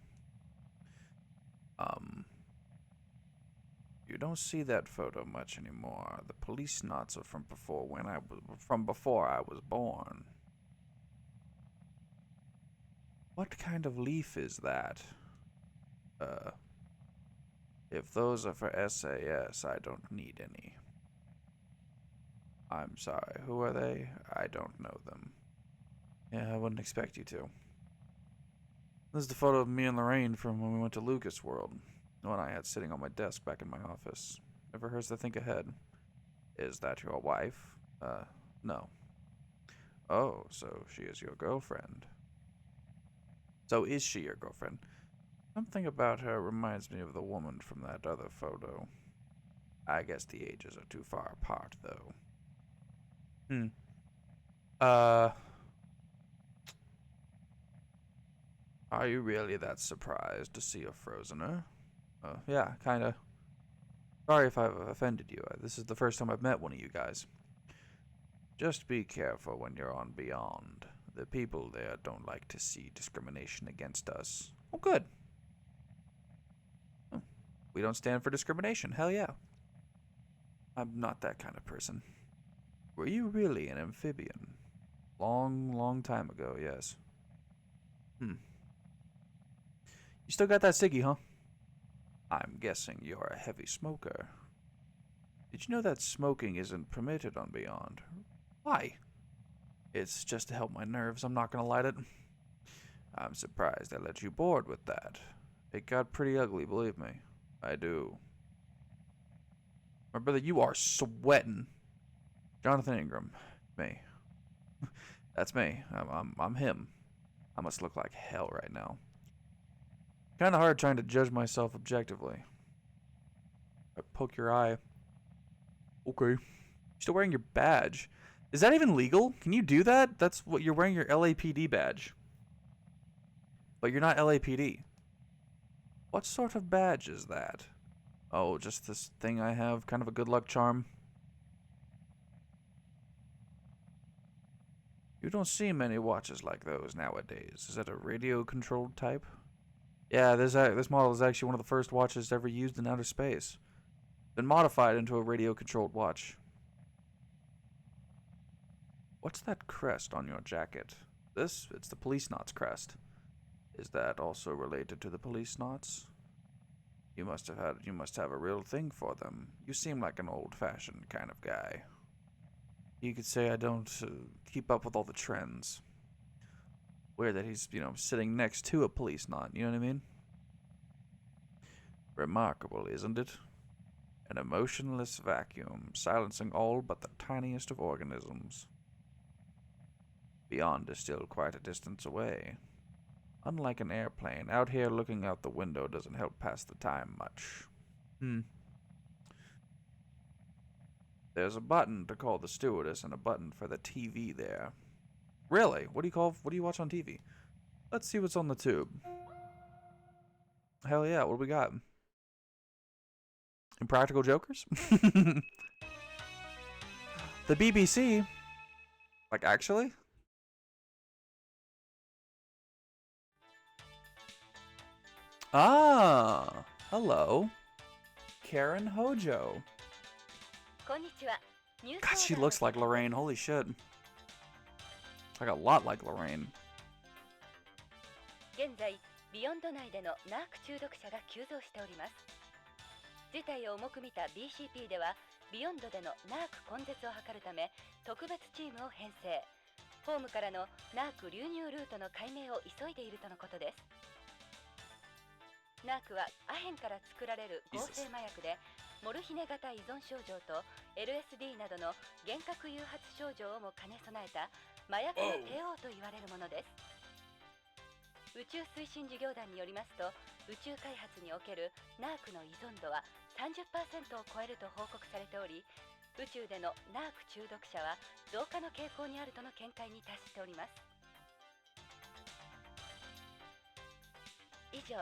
You don't see that photo much anymore. The Policenauts are from before I was born. What kind of leaf is that? If those are for SAS, I don't need any. I'm sorry, who are they? I don't know them. Yeah, I wouldn't expect you to. This is the photo of me and Lorraine from when we went to Lucas World. The one I had sitting on my desk back in my office. Never hurts to think ahead. Is that your wife? No. Oh, so she is your girlfriend. So is she your girlfriend? Something about her reminds me of the woman from that other photo. I guess the ages are too far apart, though. Are you really that surprised to see a Frozener? Yeah, kinda. Sorry if I've offended you. This is the first time I've met one of you guys. Just be careful when you're on Beyond. The people there don't like to see discrimination against us. Oh, good. Oh, we don't stand for discrimination. Hell yeah. I'm not that kind of person. Were you really an amphibian? Long time ago, yes. You still got that ciggy, huh? I'm guessing you're a heavy smoker. Did you know that smoking isn't permitted on Beyond? Why? It's just to help my nerves, I'm not gonna light it. I'm surprised I let you board with that. It got pretty ugly, believe me. I do. My brother, you are sweating. Jonathan Ingram. Me. That's me. I'm him. I must look like hell right now. Kinda hard trying to judge myself objectively. I poke your eye. Okay. You're still wearing your badge. Is that even legal? Can you do that? That's what you're wearing, your LAPD badge. But you're not LAPD. What sort of badge is that? Oh, just this thing I have, kind of a good luck charm. You don't see many watches like those nowadays. Is that a radio-controlled type? Yeah, this model is actually one of the first watches ever used in outer space. Been modified into a radio-controlled watch. What's that crest on your jacket? It's the Policenauts crest. Is that also related to the Policenauts? You must have a real thing for them. You seem like an old-fashioned kind of guy. You could say I don't keep up with all the trends. Weird that he's, sitting next to a Policenaut, you know what I mean? Remarkable, isn't it? An emotionless vacuum, silencing all but the tiniest of organisms. Beyond is still quite a distance away. Unlike an airplane, out here looking out the window doesn't help pass the time much. There's a button to call the stewardess and a button for the TV there. Really? What do you watch on TV? Let's see what's on the tube. Hell yeah, what do we got? Impractical Jokers? The BBC? Like, actually? Ah, hello. Karen Hojo. God, she looks like Lorraine. Holy shit. Like a lot like Lorraine. 現在ビヨンド内でのナーク中毒者が急増しております。事態を重く見た BCP ではビヨンドでのナーク根絶を図るため特別チームを編成。ホームからのナーク流入ルートの解明を急いでいるとのことです。ナークはアヘンから作られる合成麻薬で、モルヒネ型依存症状と LSD などの幻覚誘発症状をも兼ね備えた麻薬の帝王と言われるものです。宇宙推進事業団によりますと、宇宙開発におけるナークの依存度は 30% を超えると報告されており、宇宙でのナーク中毒者は増加の傾向にあるとの見解に達しております。以上、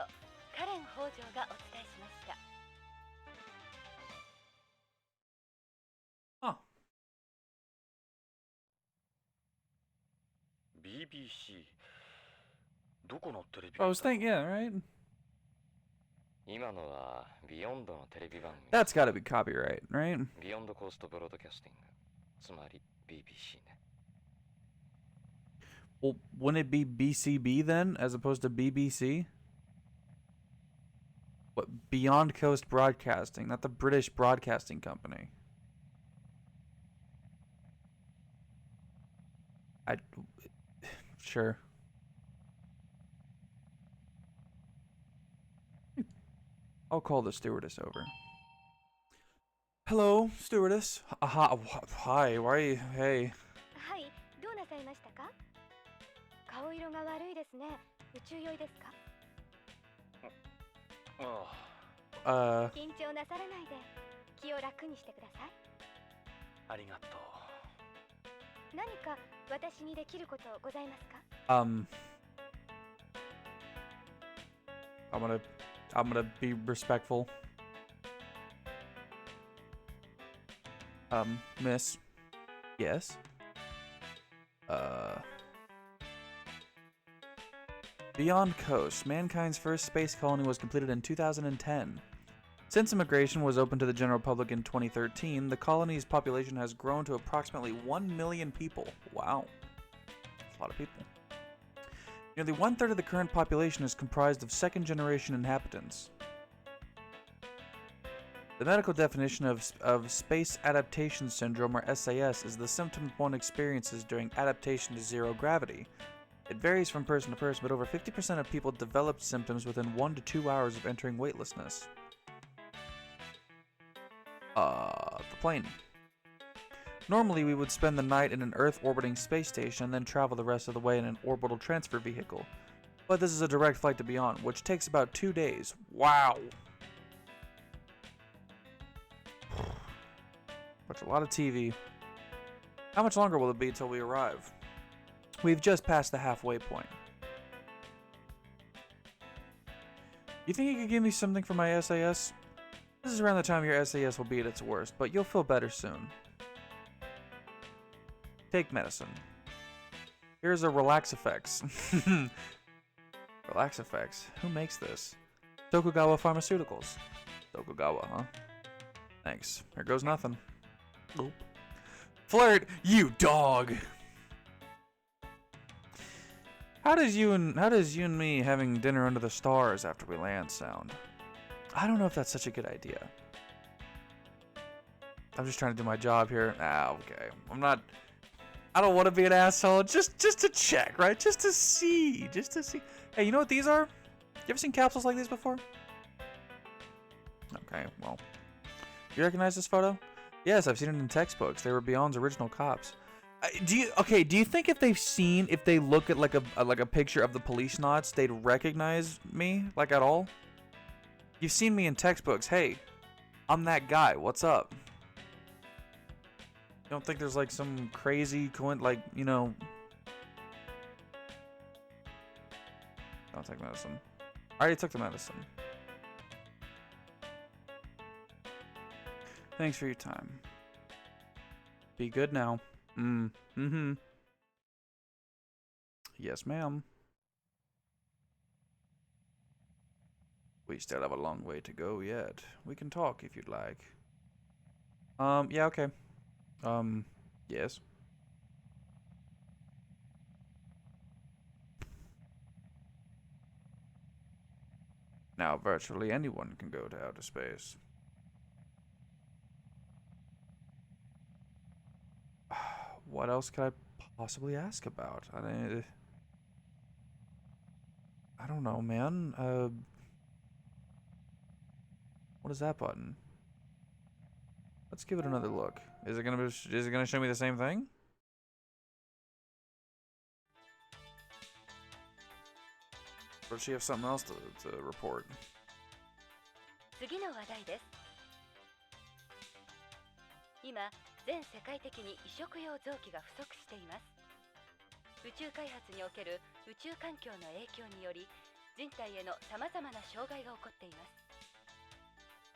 カレン北条がお伝えしました。Huh. BBC どこのテレビ I was thinking, yeah, right? 今のはビヨンドのテレビ番組。 That's gotta be copyright, right? ビヨンドコーストブロードキャスティング、つまり BBC ね。 Well, wouldn't it be BCB then, as opposed to BBC? What, Beyond Coast Broadcasting, not the British Broadcasting Company. Sure. I'll call the stewardess over. Hello, stewardess. Hi, why are you? Hey. はい、どうなさいましたか？顔色が悪いですね。宇宙酔いですか？緊張なさらないで気を楽にしてください。ありがとう。何か私にできることございますか？ I'm gonna be respectful. Miss. Yes. Beyond Coast, mankind's first space colony was completed in 2010. Since immigration was open to the general public in 2013, the colony's population has grown to approximately 1 million people. Wow. That's a lot of people. Nearly one-third of the current population is comprised of second-generation inhabitants. The medical definition of Space Adaptation Syndrome, or SAS, is the symptom one experiences during adaptation to zero gravity. It varies from person to person, but over 50% of people develop symptoms within 1 to 2 hours of entering weightlessness. The plane. Normally, we would spend the night in an Earth-orbiting space station and then travel the rest of the way in an orbital transfer vehicle. But this is a direct flight to Beyond, which takes about 2 days. Wow! Watch a lot of TV. How much longer will it be till we arrive? We've just passed the halfway point. You think you could give me something for my SAS? This is around the time your SAS will be at its worst, but you'll feel better soon. Take medicine. Here's a Relax Effects. Relax Effects? Who makes this? Tokugawa Pharmaceuticals. Tokugawa, huh? Thanks. Here goes nothing. Nope. Flirt, you dog! How does you and me having dinner under the stars after we land sound? I don't know if that's such a good idea. I'm just trying to do my job here. Ah, okay. I don't want to be an asshole. Just to check, right? Just to see. Hey, you know what these are? You ever seen capsules like these before? Okay, well. You recognize this photo? Yes, I've seen it in textbooks. They were Beyond's original cops. Do you think if they look at like a picture of the Policenauts, they'd recognize me, like, at all? You've seen me in textbooks. Hey, I'm that guy. What's up? You don't think there's like some crazy like, you know... Don't take medicine. I already took the medicine. Thanks for your time. Be good now. Mm-hmm. Yes, ma'am. We still have a long way to go yet. We can talk if you'd like. Yeah, okay. Yes. Now virtually anyone can go to outer space. What else could I possibly ask about? I don't know, man. What is that button? Let's give it another look. Is it gonna show me the same thing? Or does she have something else to report? 次の話題です。今、全世界的に移植用臓器が不足しています。宇宙開発における宇宙環境の影響により、人体へのさまざまな障害が起こっています。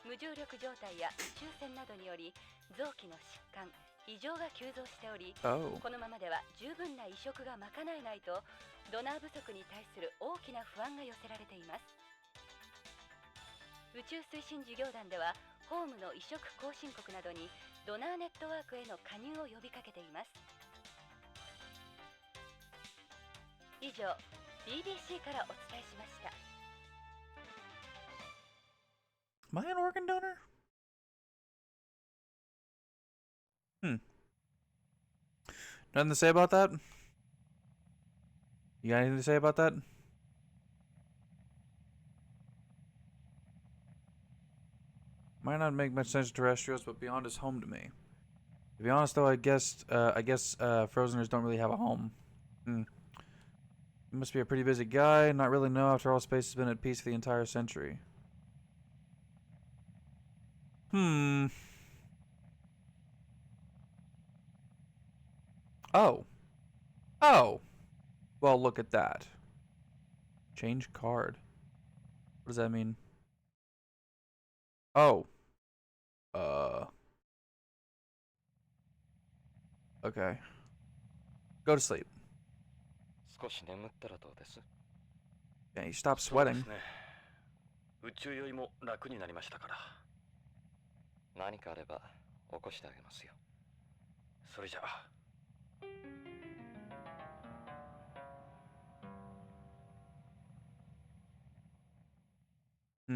無重力状態や宇宙船などにより、臓器の疾患、異常が急増しており、Oh. このままでは十分な移植が賄えないと、ドナー不足に対する大きな不安が寄せられています。宇宙推進事業団では、ホームの移植後進国などにドナーネットワークへの加入を呼びかけています。以上、BBC からお伝えしました。Am I an organ donor? Nothing to say about that? You got anything to say about that? Might not make much sense to terrestrials, but beyond is home to me. To be honest, though, I guess Frozeners don't really have a home. You must be a pretty busy guy. Not really know. After all, space has been at peace for the entire century. Oh. Oh. Well, look at that. Change card. What does that mean? Oh. Okay. Go to sleep. 少し眠ったらどうです？ Yeah, you stop そうで sweating. すね。宇宙よりも楽になりましたから。何かあれば起こしてあげますよ。それじゃあ。お疲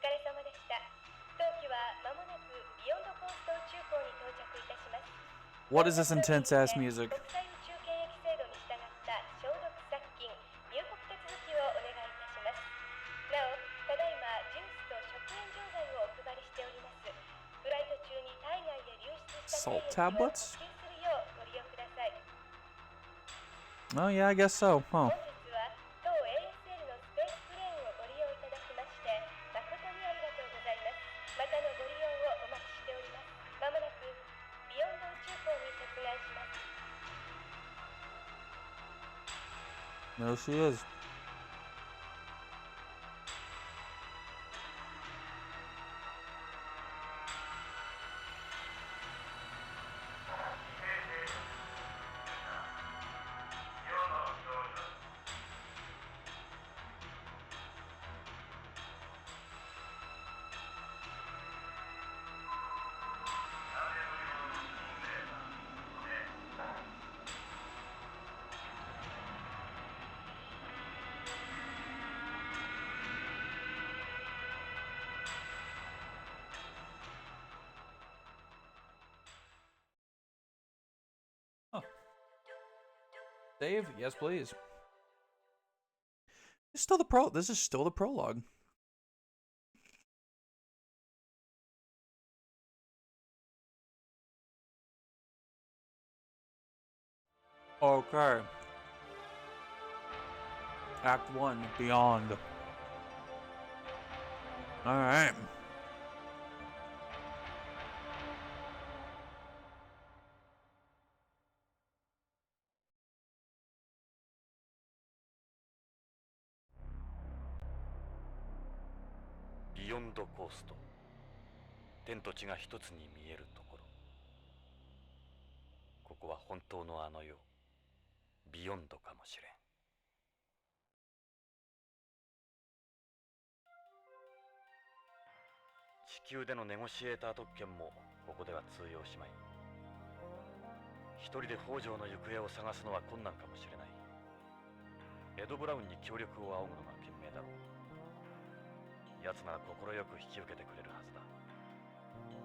れ様でした。当機は間もなくビヨンドコースト宇宙港に到着いたします。 What is this intense ass music? 国際宇宙検疫制度に従った消毒殺菌、入国手続きをお願いいたします。なお、ただいまジュースと食塩錠剤をお配りしております。フライト中に体外へ流出した Salt 精液を補 tablets? 給するようご利用ください。 Oh, yeah, I guess so. Huh. 本日は当 ASL のスペースプレーンをご利用いただきまして誠にありがとうございます。またのご利用をお待ちしております。まもなくビヨンド宇宙港に接岸します。 There she is. Dave, yes, please. This is still the prologue. Okay. Act 1, Beyond. Alright.「ビヨンドコースト」天と地が一つに見えるところ。ここは本当のあの世、ビヨンドかもしれん。地球でのネゴシエーター特権もここでは通用しまい。一人で北条の行方を探すのは困難かもしれない。エド・ブラウンに協力を仰ぐのが賢明だろう。奴なら快く引き受けてくれるはずだ。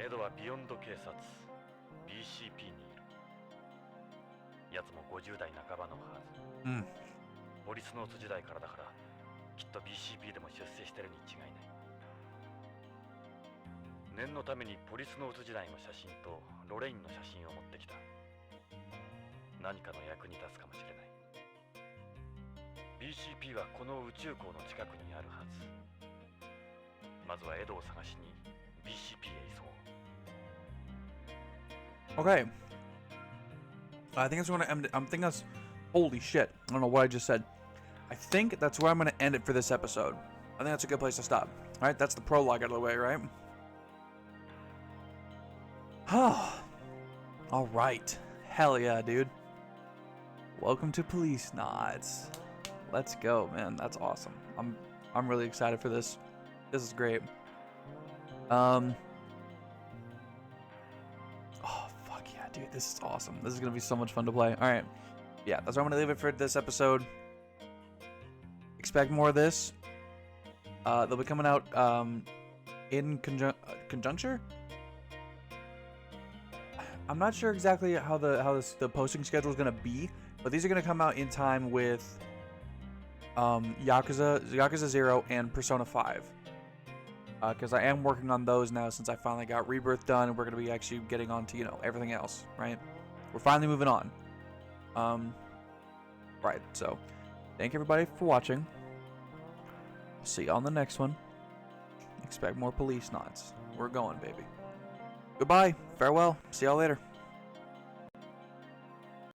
エドはビヨンド警察 BCP にいる。奴も50代半ばのはず。ポリスノーツ時代からだから、きっと BCP でも出世してるに違いない。念のためにポリスノーツ時代の写真とロレインの写真を持ってきた。何かの役に立つかもしれない。BCP はこの宇宙港の近くにあるはず。まずはエドを探しに BCP へ急ごう。 Okay. I think that's going to end it. I'm thinking that's... Holy shit. I don't know what I just said. I think that's where I'm going to end it for this episode. I think that's a good place to stop. All right, that's the prologue out of the way, right? All right. Hell yeah, dude. Welcome to Policenauts. Let's go, man. That's awesome. I'm really excited for this. This is great. Oh, fuck yeah, dude. This is awesome. This is going to be so much fun to play. All right. Yeah, that's where I'm going to leave it for this episode. Expect more of this. They'll be coming out in conjuncture. I'm not sure exactly how the posting schedule is going to be, but these are going to come out in time with Yakuza 0 and Persona 5. Because I am working on those now since I finally got Rebirth done, and we're going to be actually getting on to, you know, everything else, right? We're finally moving on. Right, so thank everybody for watching. I'll see you on the next one. Expect more Policenauts. We're going, baby. Goodbye. Farewell. See y'all later.